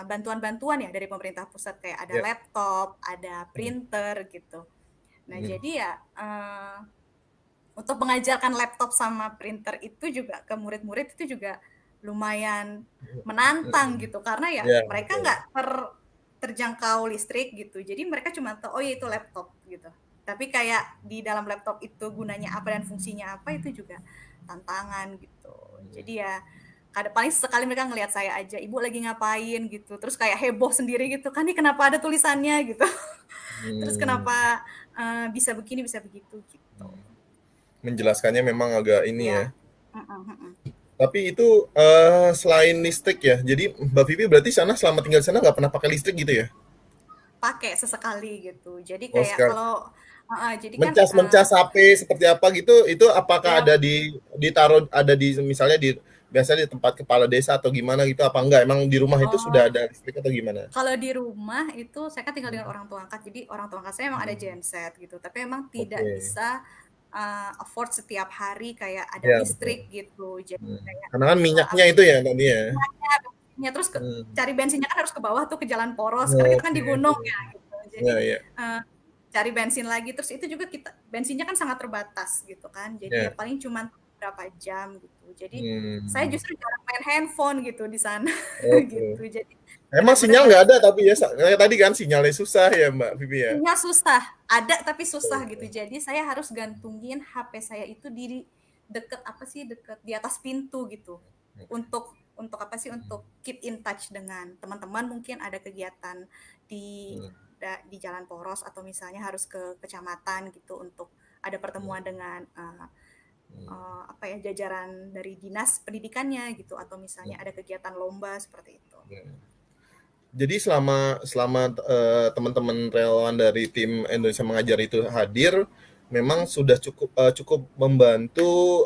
Speaker 2: bantuan-bantuan ya dari pemerintah pusat kayak ada
Speaker 1: Ya.
Speaker 2: laptop, ada printer gitu. Nah jadi ya untuk mengajarkan laptop sama printer itu juga ke murid-murid itu juga lumayan menantang gitu karena ya
Speaker 1: Ya,
Speaker 2: mereka
Speaker 1: betul.
Speaker 2: nggak terjangkau listrik gitu. Jadi mereka cuma tahu oh ya itu laptop gitu. Tapi kayak di dalam laptop itu gunanya apa dan fungsinya apa itu juga tantangan gitu. Jadi ya kadang paling sekali mereka ngelihat saya aja, ibu lagi ngapain gitu, terus kayak heboh sendiri gitu kan, nih kenapa ada tulisannya gitu, terus
Speaker 1: Hmm.
Speaker 2: kenapa bisa begini bisa begitu gitu.
Speaker 1: Menjelaskannya memang agak ini
Speaker 2: Ya.
Speaker 1: ya. Tapi itu selain listrik ya. Jadi Mbak Vivi berarti sana selama tinggal di sana nggak pernah pakai listrik gitu ya?
Speaker 2: pakai sesekali gitu. Jadi
Speaker 1: Oh,
Speaker 2: kayak
Speaker 1: sekarang
Speaker 2: kalau jadi kan
Speaker 1: mencas-mencas HP seperti apa gitu, itu apakah
Speaker 2: ya
Speaker 1: ada ditaruh ada di misalnya di biasanya di tempat kepala desa atau gimana gitu apa enggak? Emang di rumah itu sudah
Speaker 2: oh
Speaker 1: ada listrik atau gimana?
Speaker 2: kalau di rumah itu saya kan tinggal dengan
Speaker 1: Hmm.
Speaker 2: orang tua angkat. Jadi orang tua angkat saya emang ada
Speaker 1: Hmm.
Speaker 2: genset gitu. Tapi emang tidak
Speaker 1: Oke.
Speaker 2: bisa afford setiap hari kayak ada
Speaker 1: Ya, betul.
Speaker 2: listrik gitu. Jadi
Speaker 1: Hmm.
Speaker 2: kayak
Speaker 1: Karena kan minyaknya
Speaker 2: apa
Speaker 1: itu ya tadi ya.
Speaker 2: minyaknya, bensinnya terus
Speaker 1: Hmm.
Speaker 2: cari bensinnya kan harus ke bawah tuh ke jalan poros karena kita kan
Speaker 1: Oke.
Speaker 2: di gunung ya gitu. Jadi
Speaker 1: Ya, ya.
Speaker 2: eh, cari bensin lagi terus itu juga kita bensinnya kan sangat terbatas gitu kan. Jadi ya
Speaker 1: Ya.
Speaker 2: paling cuma berapa jam gitu. Jadi saya
Speaker 1: Hmm.
Speaker 2: justru jarang main handphone gitu di sana
Speaker 1: Oke.
Speaker 2: gitu. Jadi
Speaker 1: Emang
Speaker 2: benar-benar
Speaker 1: sinyal nggak
Speaker 2: harus
Speaker 1: ada tapi ya kayak tadi kan sinyalnya susah ya Mbak Vivi ya.
Speaker 2: sinyal susah, ada tapi susah gitu.
Speaker 1: Oke.
Speaker 2: Jadi saya harus gantungin HP saya itu di deket apa sih deket di atas pintu gitu. Untuk apa sih untuk keep in touch dengan teman-teman mungkin ada kegiatan di
Speaker 1: Hmm.
Speaker 2: di jalan poros atau misalnya harus ke kecamatan gitu untuk ada pertemuan dengan apa ya jajaran dari dinas pendidikannya gitu atau misalnya ada kegiatan lomba seperti itu.
Speaker 1: Jadi selama selama teman-teman relawan dari tim Indonesia Mengajar itu hadir, memang sudah cukup membantu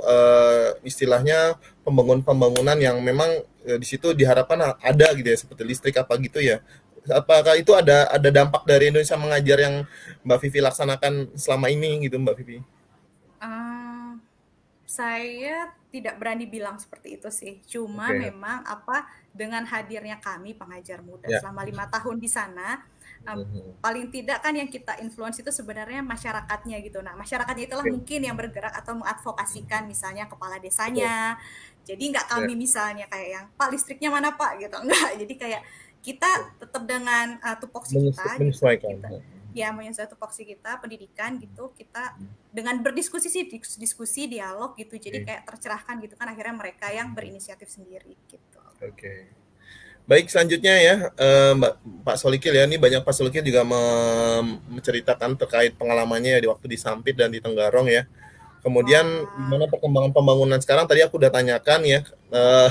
Speaker 1: istilahnya pembangunan yang memang di situ diharapkan ada gitu ya seperti listrik apa gitu ya. Apakah itu ada dampak dari Indonesia Mengajar yang Mbak Vivi laksanakan selama ini gitu Mbak Vivi?
Speaker 2: Uh, Saya tidak berani bilang seperti itu sih. Cuma
Speaker 1: Oke,
Speaker 2: memang apa dengan hadirnya kami pengajar muda
Speaker 1: ya.
Speaker 2: selama 5 tahun di sana,
Speaker 1: Mhm.
Speaker 2: paling tidak kan yang kita influence itu sebenarnya masyarakatnya gitu. Nah, masyarakatnya itulah
Speaker 1: Oke,
Speaker 2: mungkin yang bergerak atau mengadvokasikan misalnya kepala
Speaker 1: betul.
Speaker 2: desanya. Jadi nggak
Speaker 1: Ya,
Speaker 2: kami misalnya kayak yang Pak listriknya mana Pak gitu. Enggak. Jadi kayak kita tetap dengan tupoksi kita gitu.
Speaker 1: menyesuaikan.
Speaker 2: Kita ya menyesuaikan tupoksi kita pendidikan gitu kita dengan berdiskusi sih diskusi dialog gitu jadi
Speaker 1: Oke.
Speaker 2: kayak tercerahkan gitu kan akhirnya mereka yang berinisiatif sendiri gitu.
Speaker 1: Oke. Baik, selanjutnya ya, Mbak Pak Solikil ya, ini banyak Pak Solikil juga menceritakan terkait pengalamannya ya di waktu di Sampit dan di Tenggarong ya. Kemudian
Speaker 2: Wah,
Speaker 1: gimana perkembangan pembangunan sekarang tadi aku udah tanyakan ya, eh,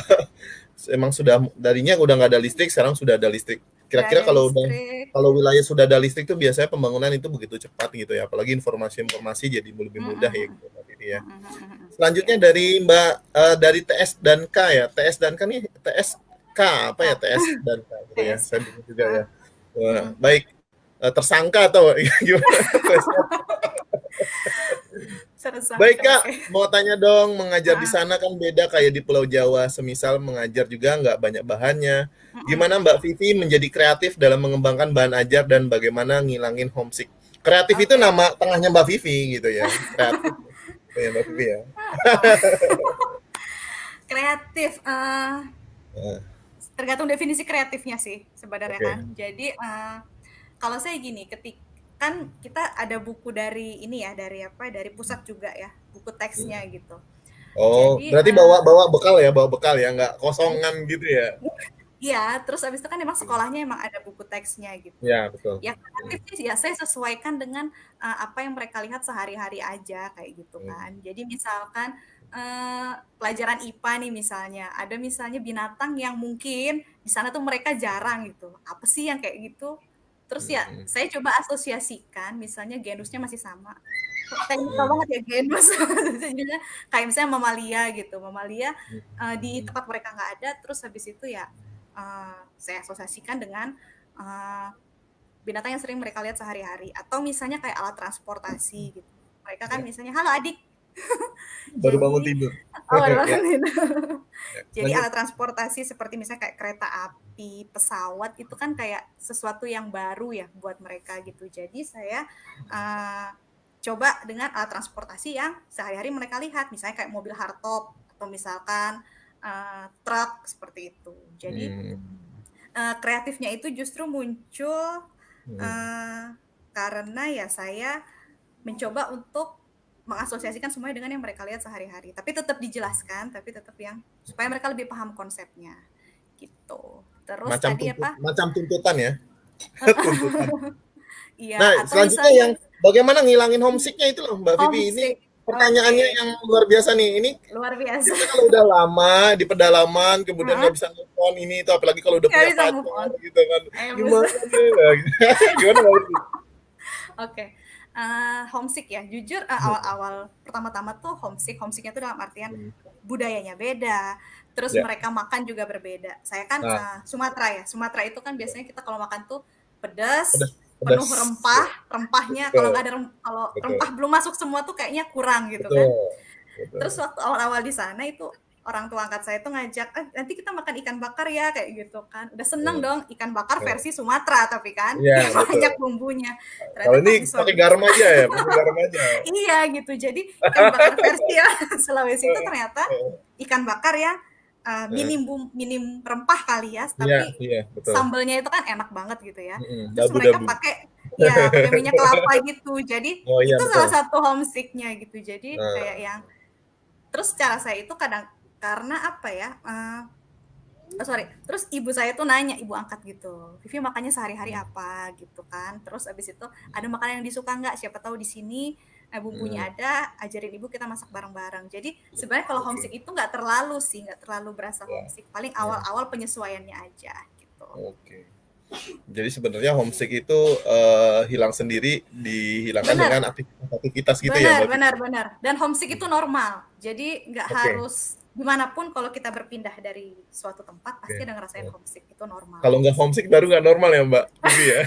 Speaker 1: emang sudah darinya udah nggak ada listrik, sekarang sudah ada listrik.
Speaker 2: udah
Speaker 1: Kira-kira
Speaker 2: ada
Speaker 1: kalau
Speaker 2: listrik.
Speaker 1: wilayah sudah ada listrik tuh biasanya pembangunan itu begitu cepat gitu ya, apalagi informasi-informasi jadi lebih
Speaker 2: Mm,
Speaker 1: mudah
Speaker 2: mm,
Speaker 1: ya
Speaker 2: mm,
Speaker 1: gitu Mbak Titi ya.
Speaker 2: mm, mm, mm, mm. Ya
Speaker 1: Selanjutnya dari Mbak dari TS dan K ya. TS dan K nih TSK apa ya
Speaker 2: kak
Speaker 1: TS dan K gitu ya.
Speaker 2: TSK.
Speaker 1: Saya bingung juga ya.
Speaker 2: Ah,
Speaker 1: Wah,
Speaker 2: mm.
Speaker 1: baik tersangka atau gimana? Baik
Speaker 2: Tersangka
Speaker 1: Kak,
Speaker 2: oke.
Speaker 1: mau tanya dong, mengajar di
Speaker 2: Ah,
Speaker 1: sana kan beda kayak di Pulau Jawa, semisal mengajar juga nggak banyak bahannya.
Speaker 2: mm,
Speaker 1: Gimana
Speaker 2: mm.
Speaker 1: Mbak Vivi menjadi kreatif dalam mengembangkan bahan ajar dan bagaimana ngilangin homesick? Kreatif itu
Speaker 2: Oke.
Speaker 1: nama tengahnya Mbak Vivi gitu ya. Kreatif gitu ya Mbak Vivi ya.
Speaker 2: Kreatif
Speaker 1: Nah,
Speaker 2: tergantung definisi kreatifnya sih sebenarnya
Speaker 1: oke.
Speaker 2: kan. Jadi kalau saya gini, kan kita ada buku dari ini ya, dari apa? Dari pusat juga ya, buku teksnya gitu.
Speaker 1: Oh,
Speaker 2: Jadi
Speaker 1: berarti bawa bawa bekal ya, nggak kosongan gitu ya?
Speaker 2: iya, terus habis itu kan emang sekolahnya emang ada buku teksnya gitu.
Speaker 1: Ya, betul.
Speaker 2: Ya kreatif sih ya saya sesuaikan dengan apa yang mereka lihat sehari-hari aja kayak gitu kan. Jadi misalkan pelajaran IPA nih misalnya, ada misalnya binatang yang mungkin di sana tuh mereka jarang gitu. Apa sih yang kayak gitu? Terus ya saya coba asosiasikan misalnya genusnya masih sama. Teknikal banget ya genus. Jadinya kayak misalnya mamalia gitu. Mamalia di tempat mereka nggak ada, terus habis itu ya saya asosiasikan dengan uh, binatang yang sering mereka lihat sehari-hari atau misalnya kayak alat transportasi gitu mereka kan
Speaker 1: Ya,
Speaker 2: misalnya halo adik
Speaker 1: baru bangun
Speaker 2: jadi
Speaker 1: tidur.
Speaker 2: baru
Speaker 1: Ya,
Speaker 2: bangunin jadi
Speaker 1: lanjut.
Speaker 2: alat transportasi seperti misalnya kayak kereta api pesawat itu kan kayak sesuatu yang baru ya buat mereka gitu jadi saya uh, coba dengan alat transportasi yang sehari-hari mereka lihat misalnya kayak mobil hardtop atau misalkan truk seperti itu jadi
Speaker 1: Hmm,
Speaker 2: kreatifnya itu justru muncul
Speaker 1: hmm.
Speaker 2: uh, karena ya saya mencoba untuk mengasosiasikan semuanya dengan yang mereka lihat sehari-hari. Tapi tetap dijelaskan, tapi tetap yang supaya mereka lebih paham konsepnya gitu. Terus tadi apa?
Speaker 1: Macam tuntutan ya, tuntutan.
Speaker 2: Iya,
Speaker 1: Nah,
Speaker 2: atau
Speaker 1: selanjutnya
Speaker 2: misalnya
Speaker 1: yang bagaimana ngilangin homesicknya itu loh Mbak Vivi. Ini
Speaker 2: homesick.
Speaker 1: pertanyaannya yang luar biasa nih. Ini
Speaker 2: luar biasa.
Speaker 1: biasanya kalau udah lama di pedalaman, kemudian nggak
Speaker 2: Heeh,
Speaker 1: bisa move on ini itu, apalagi kalau udah
Speaker 2: nggak
Speaker 1: punya
Speaker 2: bisa move
Speaker 1: pacar
Speaker 2: on.
Speaker 1: gitu kan.
Speaker 2: Bisa.
Speaker 1: Gimana nih? Nah, gimana Mbak Vivi?
Speaker 2: Oke, homesick ya. Jujur, awal-awal pertama-tama tuh homesick. Homesicknya tuh dalam artian
Speaker 1: Hmm.
Speaker 2: budayanya beda, terus
Speaker 1: Ya.
Speaker 2: mereka makan juga berbeda. Saya kan
Speaker 1: Nah,
Speaker 2: Sumatera ya. Sumatera itu kan biasanya kita kalau makan tuh pedas,
Speaker 1: pedas,
Speaker 2: penuh
Speaker 1: pedas.
Speaker 2: rempah,
Speaker 1: Ya,
Speaker 2: rempahnya kalau
Speaker 1: betul,
Speaker 2: nggak ada kalau
Speaker 1: betul,
Speaker 2: rempah belum masuk semua tuh kayaknya kurang gitu kan.
Speaker 1: betul,
Speaker 2: Terus
Speaker 1: betul.
Speaker 2: waktu awal-awal di sana itu orang tua angkat saya tuh ngajak, nanti kita makan ikan bakar ya kayak gitu kan. Udah seneng
Speaker 1: Hmm.
Speaker 2: dong ikan bakar
Speaker 1: Hmm.
Speaker 2: versi Sumatera tapi kan
Speaker 1: Iya,
Speaker 2: yang
Speaker 1: betul.
Speaker 2: banyak bumbunya.
Speaker 1: Kalau
Speaker 2: Ternyata
Speaker 1: ini
Speaker 2: pas di
Speaker 1: pakai
Speaker 2: Sulawesi,
Speaker 1: garam aja ya, pakai garam aja.
Speaker 2: iya gitu. Jadi ikan bakar versi ya Sulawesi itu ternyata ikan bakar yang minim rempah kali ya,
Speaker 1: Iya,
Speaker 2: tapi
Speaker 1: iya, betul.
Speaker 2: sambelnya itu kan enak banget gitu ya. Terus mereka
Speaker 1: Dabu-dabu.
Speaker 2: pakai minyak kelapa gitu. Jadi
Speaker 1: Oh iya,
Speaker 2: itu salah
Speaker 1: betul.
Speaker 2: satu homesicknya gitu. Jadi kayak
Speaker 1: Nah,
Speaker 2: yang terus cara saya itu kadang karena apa ya? Oh sorry, terus ibu saya tuh nanya, ibu angkat gitu, Vivi makannya sehari-hari apa gitu kan, terus abis itu ada makanan yang disuka nggak, siapa tahu di sini
Speaker 1: hmm,
Speaker 2: bumbunya ada, ajarin ibu kita masak bareng-bareng. Jadi sebenarnya kalau
Speaker 1: oke.
Speaker 2: homesick itu nggak terlalu sih, nggak terlalu berasa
Speaker 1: Ya,
Speaker 2: homesick, paling
Speaker 1: ya,
Speaker 2: awal-awal penyesuaiannya aja gitu.
Speaker 1: oke. Jadi sebenarnya homesick itu hilang sendiri, dihilangkan dengan
Speaker 2: Benar,
Speaker 1: aktivitas-aktivitas gitu ya,
Speaker 2: benar,
Speaker 1: Mbak
Speaker 2: benar,
Speaker 1: Vivi?
Speaker 2: benar. Dan homesick itu normal, jadi nggak
Speaker 1: Oke,
Speaker 2: harus dimanapun kalau kita berpindah dari suatu tempat
Speaker 1: oke.
Speaker 2: pasti ada ngerasain
Speaker 1: Ya.
Speaker 2: homesick, itu normal
Speaker 1: Kalau
Speaker 2: aja
Speaker 1: nggak
Speaker 2: sih.
Speaker 1: homesick baru nggak normal ya, Mbak Vivi ya?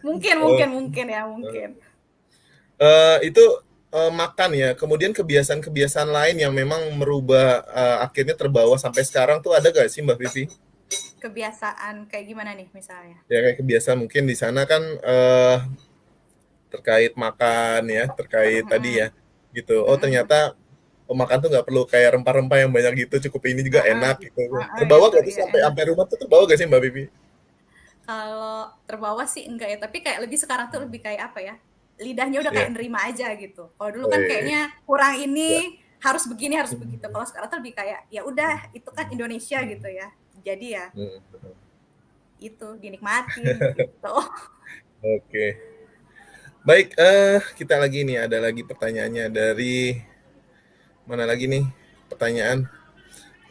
Speaker 2: Mungkin,
Speaker 1: Oh,
Speaker 2: mungkin, mungkin ya, mungkin.
Speaker 1: itu makan ya. Kemudian kebiasaan-kebiasaan lain yang memang merubah akhirnya terbawa sampai sekarang tuh ada gak sih Mbak Vivi?
Speaker 2: Kebiasaan kayak gimana nih misalnya?
Speaker 1: Ya kayak kebiasaan mungkin di sana kan terkait makan ya, terkait tadi ya,
Speaker 2: Mhm,
Speaker 1: gitu. Oh
Speaker 2: mhm,
Speaker 1: ternyata makan tuh nggak perlu kayak rempah-rempah yang banyak gitu, cukup ini juga
Speaker 2: heeh,
Speaker 1: enak gitu.
Speaker 2: heeh,
Speaker 1: Terbawa
Speaker 2: gitu,
Speaker 1: gak tuh
Speaker 2: iya
Speaker 1: sampai
Speaker 2: enak.
Speaker 1: sampai rumah tuh terbawa gak sih Mbak Vivi?
Speaker 2: Kalau terbawa sih enggak ya, tapi kayak lebih sekarang tuh lebih kayak apa ya, lidahnya udah kayak
Speaker 1: Ya,
Speaker 2: nerima aja gitu. Kalau dulu kan
Speaker 1: weh,
Speaker 2: kayaknya kurang
Speaker 1: ya.
Speaker 2: ini, harus begini, harus begitu. Kalau sekarang tuh lebih kayak, ya udah itu kan Indonesia gitu ya. Jadi ya itu, dinikmatin gitu.
Speaker 1: Oke. Baik, kita lagi nih ada lagi pertanyaannya dari mana lagi nih? Pertanyaan.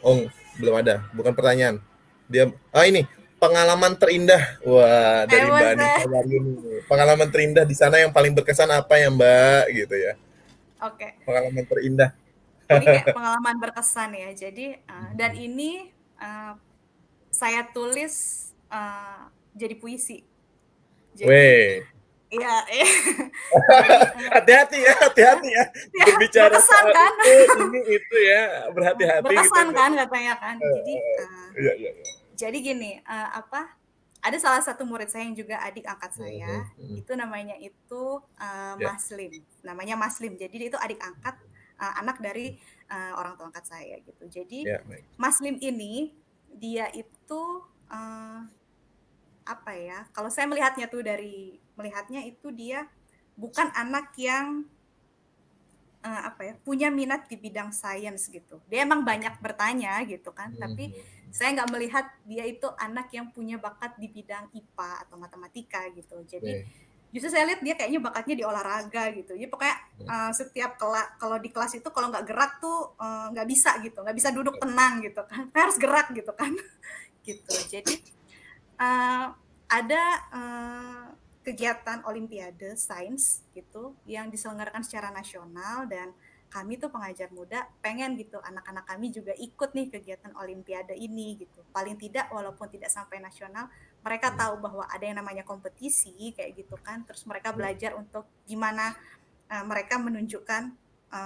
Speaker 1: Oh, belum ada. Bukan pertanyaan. Dia ini pengalaman terindah. Wah, dari Mbak Anissa
Speaker 2: Masa
Speaker 1: Waryuni. Pengalaman terindah di sana yang paling berkesan apa ya, Mbak? Gitu ya.
Speaker 2: oke.
Speaker 1: Pengalaman terindah.
Speaker 2: Ini kayak pengalaman berkesan ya. Jadi, dan ini, saya tulis, jadi puisi. Jadi
Speaker 1: Weh,
Speaker 2: iya, iya. Jadi,
Speaker 1: hati-hati ya,
Speaker 2: hah?
Speaker 1: hati-hati ya.
Speaker 2: Ya,
Speaker 1: Berbicara
Speaker 2: berkesan
Speaker 1: soal
Speaker 2: kan?
Speaker 1: itu, ini, itu ya. Berhati-hati gitu.
Speaker 2: Berkesan kan katanya kan.
Speaker 1: Iya, iya, iya.
Speaker 2: Jadi gini, apa, ada salah satu murid saya yang juga adik angkat
Speaker 1: Mhm,
Speaker 2: saya,
Speaker 1: mhm.
Speaker 2: itu namanya itu,
Speaker 1: Ya,
Speaker 2: Maslim. Jadi dia itu adik angkat, anak dari, orang tua angkat saya gitu. Jadi
Speaker 1: ya, baik.
Speaker 2: Maslim ini, dia itu, eee, apa ya, kalau saya melihatnya itu dia bukan anak yang apa ya, punya minat di bidang sains gitu. Dia emang banyak bertanya gitu kan, tapi
Speaker 1: Mhm.
Speaker 2: saya nggak melihat dia itu anak yang punya bakat di bidang IPA atau matematika gitu. Jadi
Speaker 1: Oke.
Speaker 2: justru saya lihat dia kayaknya bakatnya di olahraga gitu. Jadi pokoknya setiap kalau di kelas itu kalau nggak gerak tuh nggak bisa gitu, nggak bisa duduk tenang gitu kan, harus gerak gitu kan, gitu. Jadi ada kegiatan olimpiade sains gitu yang diselenggarakan secara nasional dan kami tuh pengajar muda pengen gitu anak-anak kami juga ikut nih kegiatan olimpiade ini gitu. Paling tidak walaupun tidak sampai nasional, mereka tahu bahwa ada yang namanya kompetisi kayak gitu kan. Terus mereka belajar untuk gimana mereka menunjukkan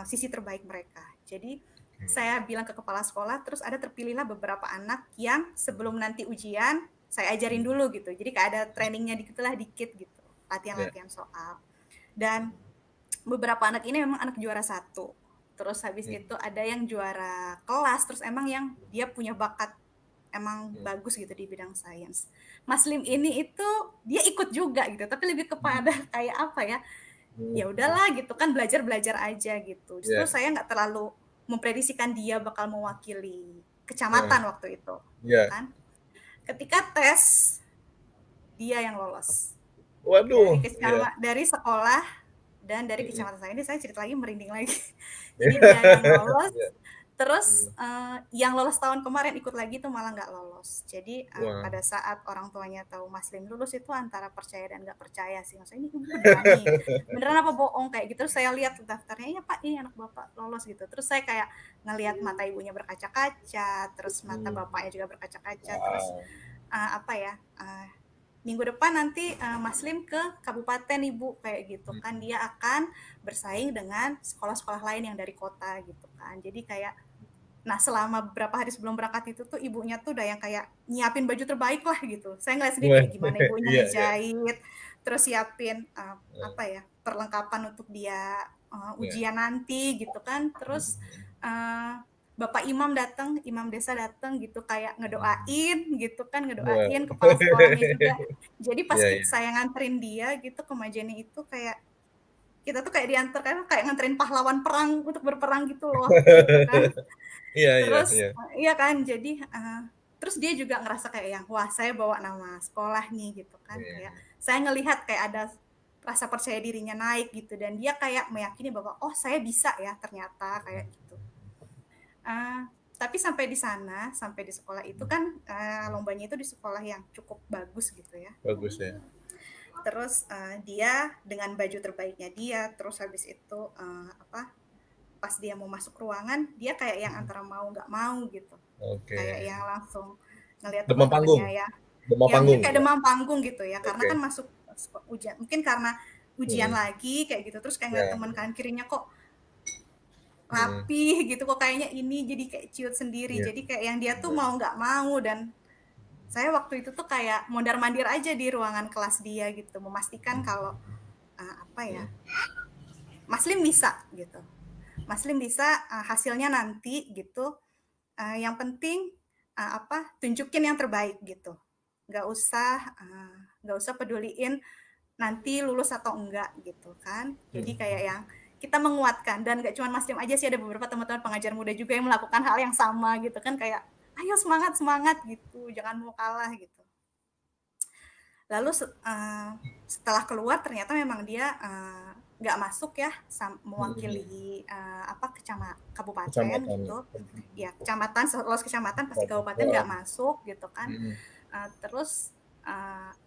Speaker 2: sisi terbaik mereka. Jadi saya bilang ke kepala sekolah, terus ada terpilihlah beberapa anak yang sebelum nanti ujian saya ajarin dulu gitu. Jadi kayak ada trainingnya dikit lah dikit gitu,
Speaker 1: Ya.
Speaker 2: latihan-latihan soal. Dan beberapa anak ini memang anak juara satu. Terus habis itu ada yang juara kelas, terus emang yang dia punya bakat emang bagus gitu di bidang sains. Mas Lim ini itu dia ikut juga gitu, tapi lebih kepada kayak apa ya? Ya udahlah gitu kan belajar-belajar aja gitu. Justru
Speaker 1: Ya.
Speaker 2: saya nggak terlalu memprediksikan dia bakal mewakili
Speaker 1: Nah,
Speaker 2: kecamatan waktu itu, gitu
Speaker 1: ya.
Speaker 2: kan. Ketika tes dia yang lolos
Speaker 1: Waduh, ya.
Speaker 2: dari sekolah Dan dari kecamatan saya ini saya cerita lagi merinding lagi. Jadi dia yang lolos, terus yang lolos tahun kemarin ikut lagi tuh malah nggak lolos. Jadi pada saat orang tuanya tahu Maslim lulus itu antara percaya dan nggak percaya sih. Maksudnya ini ibu beneran nih, beneran apa bohong kayak gitu. Terus saya lihat daftarnya, ya Pak ini anak Bapak lolos gitu. Terus saya kayak ngelihat mata ibunya berkaca-kaca, terus mata bapaknya juga berkaca-kaca. Terus minggu depan nanti Maslim ke kabupaten Ibu kayak gitu kan, dia akan bersaing dengan sekolah-sekolah lain yang dari kota gitu kan. Jadi kayak selama beberapa hari sebelum berangkat itu tuh ibunya tuh udah yang kayak nyiapin baju terbaik lah gitu. Saya ngeliat sendiri kayak gimana ibunya ngejahit, terus siapin perlengkapan untuk dia ujian nanti gitu kan. Terus Bapak Imam datang, Imam desa datang gitu kayak ngedoain gitu kan, ngedoain kepala sekolahnya juga. Jadi pas saya nganterin dia gitu ke Majene itu kayak kita tuh kayak diantar kayak nganterin pahlawan perang untuk berperang gitu loh. Gitu kan. Terus iya kan, jadi terus dia juga ngerasa kayak yang wah saya bawa nama sekolah nih gitu kan. Kayak saya ngelihat kayak ada rasa percaya dirinya naik gitu, dan dia kayak meyakini bahwa oh saya bisa ya ternyata kayak gitu. Tapi sampai di sana, sampai di sekolah itu kan lombanya itu di sekolah yang cukup bagus gitu ya.
Speaker 1: Bagus ya.
Speaker 2: Terus dia dengan baju terbaiknya dia, terus habis itu pas dia mau masuk ruangan, dia kayak yang antara mau nggak mau gitu. Kayak yang langsung ngelihat teman-temannya ya. Mungkin kayak demam panggung gitu ya, karena kan masuk ujian, mungkin karena ujian lagi kayak gitu, terus kayak ngeliat teman kanan kirinya kok rapih gitu, kok kayaknya ini, jadi kayak ciut sendiri. Jadi kayak yang dia tuh mau nggak mau, dan saya waktu itu tuh kayak mondar-mandir aja di ruangan kelas dia gitu, memastikan kalau Maslim bisa gitu. Maslim bisa hasilnya nanti gitu. Yang penting tunjukin yang terbaik gitu. Nggak usah peduliin nanti lulus atau enggak gitu kan. Jadi kayak yang kita menguatkan, dan nggak cuma Maslim aja sih, ada beberapa teman-teman pengajar muda juga yang melakukan hal yang sama gitu kan, kayak ayo semangat gitu, jangan mau kalah gitu. Lalu setelah keluar ternyata memang dia nggak masuk ya, mewakili kabupaten gitu ya, kecamatan, lolos kecamatan, pasti kabupaten nggak masuk gitu kan. Terus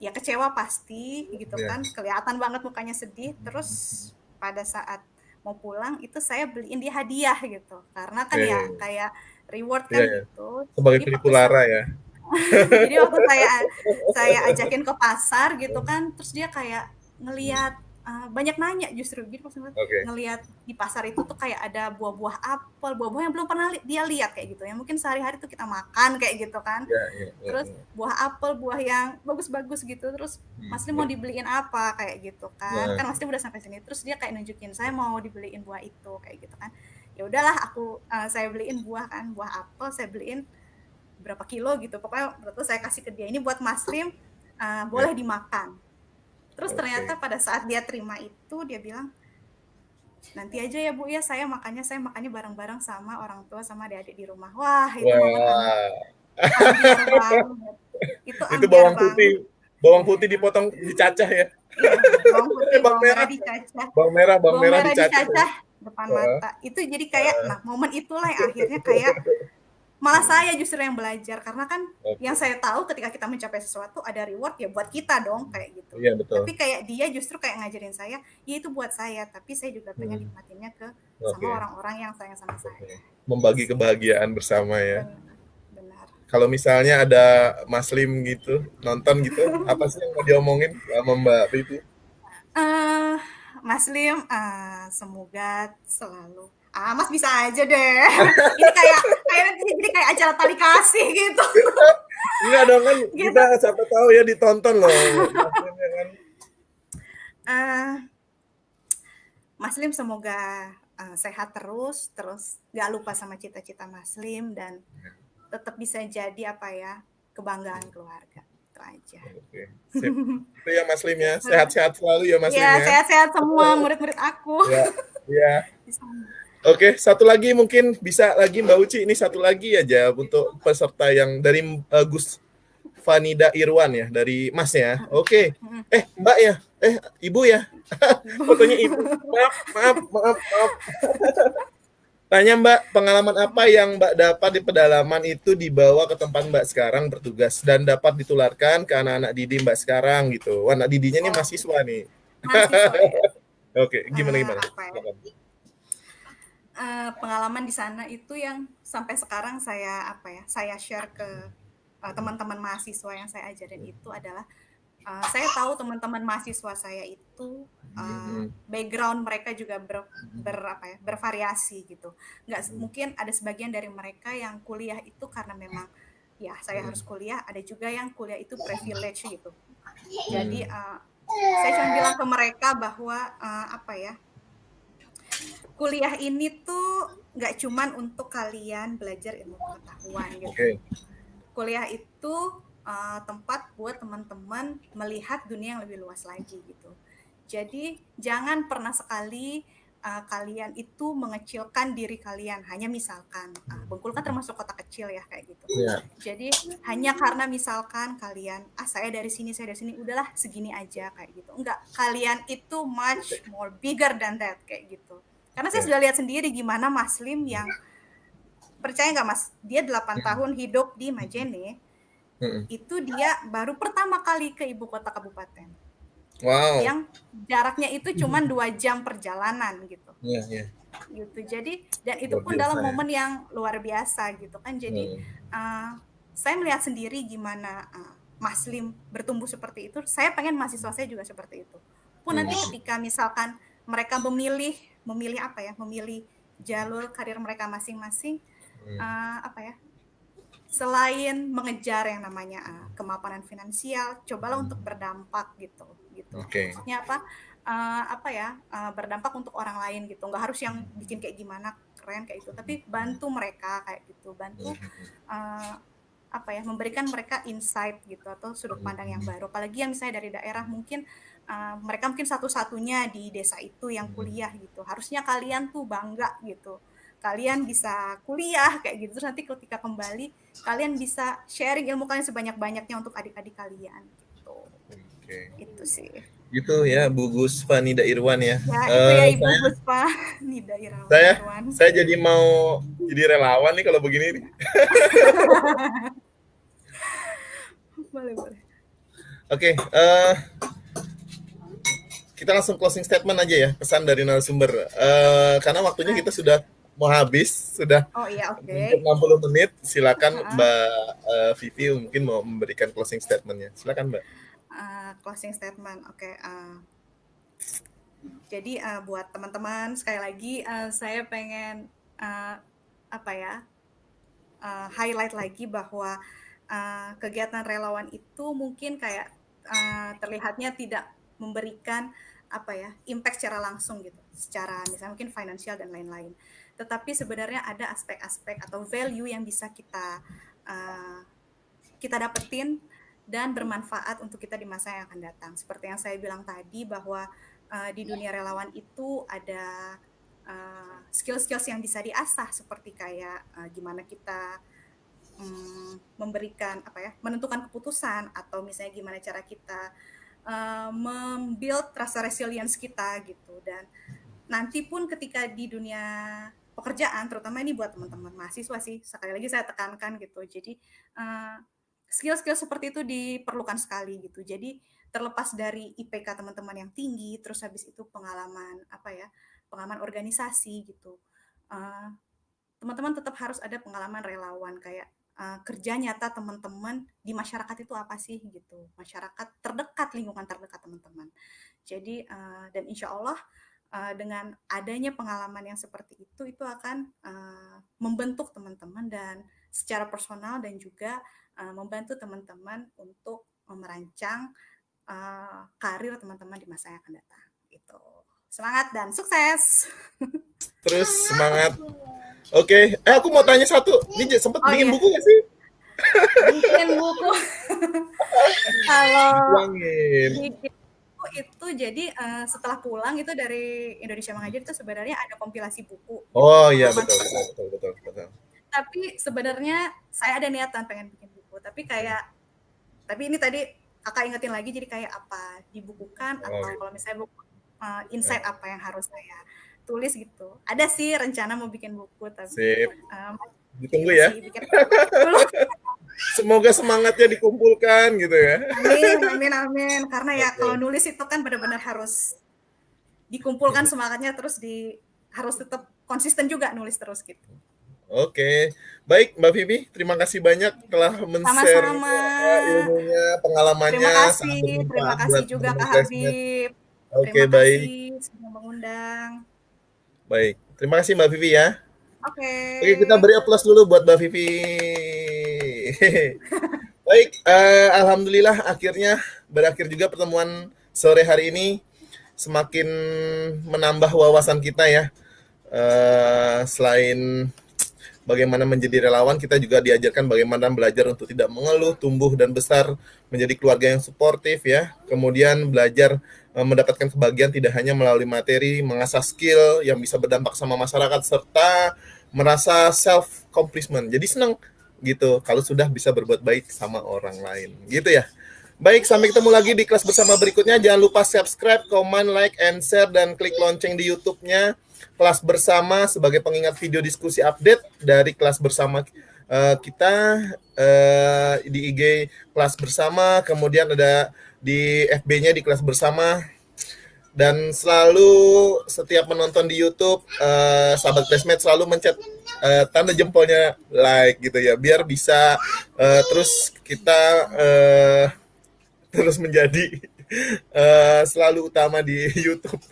Speaker 2: ya kecewa pasti gitu kan, kelihatan banget mukanya sedih. Terus pada saat mau pulang itu saya beliin dia hadiah gitu, karena kan ya kayak reward kan gitu
Speaker 1: sebagai penipu lara ya.
Speaker 2: Jadi waktu saya ajakin ke pasar gitu kan, terus dia kayak ngelihat banyak nanya justru gitu, maksudnya ngelihat di pasar itu tuh kayak ada buah-buah apel, buah-buah yang belum pernah dia lihat kayak gitu ya, mungkin sehari-hari tuh kita makan kayak gitu kan. Terus buah apel, buah yang bagus-bagus gitu, terus Maslim mau dibeliin apa kayak gitu kan, kan Maslim udah sampai sini, terus dia kayak nunjukin saya mau dibeliin buah itu kayak gitu kan. Ya udahlah, saya beliin buah kan, buah apel saya beliin berapa kilo gitu, pokoknya berarti saya kasih ke dia, ini buat Maslim, boleh dimakan. Terus ternyata pada saat dia terima itu, dia bilang nanti aja ya Bu ya, saya makannya bareng-bareng sama orang tua sama adik-adik di rumah. Wah itu momen ambiar banget. Itu
Speaker 1: bawang putih dipotong, dicacah ya.
Speaker 2: Bawang putih, bawang merah dicacah.
Speaker 1: Bawang merah dicacah
Speaker 2: depan mata. Itu jadi kayak momen itulah yang akhirnya kayak malah saya justru yang belajar, karena kan yang saya tahu ketika kita mencapai sesuatu ada reward ya buat kita dong kayak gitu.
Speaker 1: Iya, betul.
Speaker 2: Tapi kayak dia justru kayak ngajarin saya, ya itu buat saya, tapi saya juga pengen nikmatinnya sama orang-orang yang sayang sama saya.
Speaker 1: Membagi kebahagiaan bersama ya.
Speaker 2: Benar.
Speaker 1: Kalau misalnya ada Maslim gitu nonton gitu, apa sih yang mau diomongin sama Mbak Pipi?
Speaker 2: Maslim, semoga selalu Mas bisa aja deh. Ini kayak jadi kayak acara tali kasih gitu.
Speaker 1: Iya dong kan, gitu. Kita siapa tahu ya ditonton loh.
Speaker 2: Maslim semoga sehat terus gak lupa sama cita-cita Maslim, dan tetap bisa jadi kebanggaan keluarga. Itu aja.
Speaker 1: Sip. Itu ya Maslim ya, sehat-sehat selalu ya Maslim ya.
Speaker 2: Iya, sehat-sehat semua murid-murid aku.
Speaker 1: Iya. Oke, satu lagi mungkin bisa lagi Mbak Uci, ini satu lagi aja untuk peserta yang dari Gus Fanida Irwan ya, dari Mas ya. Oke. Mbak ya, Ibu ya? Fotonya ibu. Maaf. Tanya Mbak, pengalaman apa yang Mbak dapat di pedalaman itu dibawa ke tempat Mbak sekarang bertugas dan dapat ditularkan ke anak-anak didik Mbak sekarang gitu. Wah, anak didiknya nih
Speaker 2: Oh,
Speaker 1: mahasiswa nih.
Speaker 2: mahasiswa ya.
Speaker 1: Oke, gimana?
Speaker 2: Apa ya? Pengalaman di sana itu yang sampai sekarang saya share ke teman-teman mahasiswa yang saya ajarin itu adalah saya tahu teman-teman mahasiswa saya itu background mereka juga bervariasi gitu. Nggak mungkin ada sebagian dari mereka yang kuliah itu karena memang ya saya harus kuliah, ada juga yang kuliah itu privilege gitu. Jadi saya cuma bilang ke mereka bahwa kuliah ini tuh nggak cuman untuk kalian belajar ilmu pengetahuan gitu.
Speaker 1: Oke.
Speaker 2: Kuliah itu tempat buat teman-teman melihat dunia yang lebih luas lagi gitu. Jadi jangan pernah sekali kalian itu mengecilkan diri kalian. Hanya misalkan Bengkulu kan termasuk kota kecil ya kayak gitu.
Speaker 1: Yeah.
Speaker 2: Jadi hanya karena misalkan kalian saya dari sini, udahlah segini aja kayak gitu. Enggak, kalian itu much more bigger than that kayak gitu. Karena saya sudah lihat sendiri gimana Maslim yang percaya nggak Mas, dia 8 tahun hidup di Majene, itu dia baru pertama kali ke ibu kota kabupaten.
Speaker 1: Wow.
Speaker 2: Yang jaraknya itu cuma 2 jam perjalanan gitu.
Speaker 1: Iya.
Speaker 2: Gitu. Jadi dan itu pun dalam momen yang luar biasa gitu kan. Jadi saya melihat sendiri gimana Maslim bertumbuh seperti itu. Saya pengen mahasiswa saya juga seperti itu. Pun nanti ketika misalkan mereka memilih jalur karir mereka masing-masing, selain mengejar yang namanya kemapanan finansial, cobalah untuk berdampak gitu.
Speaker 1: Okay.
Speaker 2: Maksudnya berdampak untuk orang lain gitu. Nggak harus yang bikin kayak gimana keren kayak itu, tapi bantu mereka kayak gitu, bantu memberikan mereka insight gitu atau sudut pandang yang baru. Apalagi yang misalnya dari daerah mungkin mereka mungkin satu-satunya di desa itu yang kuliah gitu. Harusnya kalian tuh bangga gitu. Kalian bisa kuliah kayak gitu. Terus nanti ketika kembali kalian bisa sharing ilmu kalian sebanyak-banyaknya untuk adik-adik kalian gitu.
Speaker 1: Okay.
Speaker 2: Itu sih.
Speaker 1: Gitu ya, Bu Guspa Nida Irwan ya.
Speaker 2: Ya, itu ya Ibu Guspa Nida Irwan.
Speaker 1: Saya jadi mau jadi relawan nih kalau begini nih.
Speaker 2: Boleh.
Speaker 1: Oke, kita langsung closing statement aja ya, pesan dari narasumber. Karena waktunya kita sudah mau habis, sudah 60 menit. Silakan Mbak Vivi mungkin mau memberikan closing statementnya. Silakan Mbak.
Speaker 2: Closing statement, oke. Jadi buat teman-teman sekali lagi saya pengen highlight lagi bahwa kegiatan relawan itu mungkin kayak terlihatnya tidak memberikan impact secara langsung gitu, secara misalnya mungkin finansial dan lain-lain. Tetapi sebenarnya ada aspek-aspek atau value yang bisa kita dapetin dan bermanfaat untuk kita di masa yang akan datang. Seperti yang saya bilang tadi bahwa di dunia relawan itu ada skill-skills yang bisa diasah seperti kayak gimana kita memberikan menentukan keputusan atau misalnya gimana cara kita membuild rasa resilience kita gitu. Dan nanti pun ketika di dunia pekerjaan, terutama ini buat teman-teman mahasiswa sih, sekali lagi saya tekankan gitu. Jadi skill-skill seperti itu diperlukan sekali gitu. Jadi terlepas dari IPK teman-teman yang tinggi, terus habis itu pengalaman pengalaman organisasi gitu. Teman-teman tetap harus ada pengalaman relawan kayak kerja nyata teman-teman di masyarakat itu apa sih gitu. Masyarakat terdekat, lingkungan terdekat teman-teman. Jadi dan insya Allah dengan adanya pengalaman yang seperti itu akan membentuk teman-teman dan secara personal dan juga membantu teman-teman untuk merancang karir teman-teman di masa yang akan datang. Gitu. Semangat dan sukses.
Speaker 1: Terus semangat. Oke, aku mau tanya satu. Ini sempat bikin buku nggak sih?
Speaker 2: Bikin buku. Kalau
Speaker 1: bikin
Speaker 2: itu jadi setelah pulang itu dari Indonesia Mengajar itu sebenarnya ada kompilasi buku.
Speaker 1: Oh iya betul.
Speaker 2: Tapi sebenarnya saya ada niatan pengen bikin buku. Tapi ini tadi Kakak ingetin lagi jadi kayak apa dibukukan
Speaker 1: Oh,
Speaker 2: atau
Speaker 1: gitu.
Speaker 2: kalau misalnya buku
Speaker 1: Nah,
Speaker 2: insight apa yang harus saya tulis gitu. Ada sih rencana mau bikin buku tapi
Speaker 1: sip. Ditunggu ya.
Speaker 2: masih bikin prototipe dulu.
Speaker 1: Semoga semangatnya dikumpulkan gitu ya.
Speaker 2: Amin, amin, amin. Karena ya kalau
Speaker 1: Oke.
Speaker 2: nulis itu kan benar-benar harus dikumpulkan semangatnya terus harus tetap konsisten juga nulis terus gitu.
Speaker 1: Oke, baik Mbak Vivi, terima kasih banyak telah men-share
Speaker 2: Sama-sama.
Speaker 1: ilmunya, pengalamannya, sangat
Speaker 2: Terima
Speaker 1: bermanfaat
Speaker 2: kasih
Speaker 1: buat
Speaker 2: juga
Speaker 1: teman-teman
Speaker 2: Kak
Speaker 1: classmate.
Speaker 2: Habib.
Speaker 1: Oke,
Speaker 2: Terima
Speaker 1: baik,
Speaker 2: kasih sudah mengundang.
Speaker 1: baik. Terima kasih Mbak Vivi ya.
Speaker 2: Oke.
Speaker 1: Oke, kita beri aplaus dulu buat Mbak Vivi. Baik, alhamdulillah akhirnya berakhir juga pertemuan sore hari ini. Semakin menambah wawasan kita ya. Selain bagaimana menjadi relawan, kita juga diajarkan bagaimana belajar untuk tidak mengeluh, tumbuh dan besar menjadi keluarga yang suportif ya. Kemudian belajar mendapatkan kebahagiaan tidak hanya melalui materi, mengasah skill yang bisa berdampak sama masyarakat serta merasa self accomplishment. Jadi senang gitu kalau sudah bisa berbuat baik sama orang lain. Gitu ya. Baik, sampai ketemu lagi di kelas bersama berikutnya. Jangan lupa subscribe, comment, like, and share, dan klik lonceng di YouTube-nya. Kelas bersama sebagai pengingat video diskusi update dari kelas bersama kita di IG kelas bersama, kemudian ada di FB-nya di kelas bersama, dan selalu setiap menonton di YouTube sahabat classmate selalu mencet tanda jempolnya like gitu ya, biar bisa terus kita terus menjadi selalu utama di YouTube.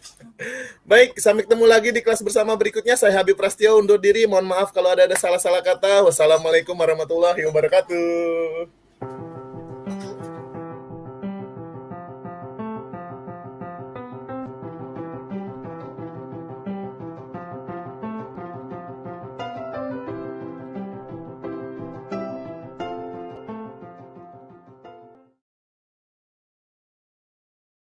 Speaker 1: Baik, sampai ketemu lagi di kelas bersama berikutnya. Saya Habib Prasetyo undur diri. Mohon maaf kalau ada salah-salah kata. Wassalamualaikum warahmatullahi wabarakatuh.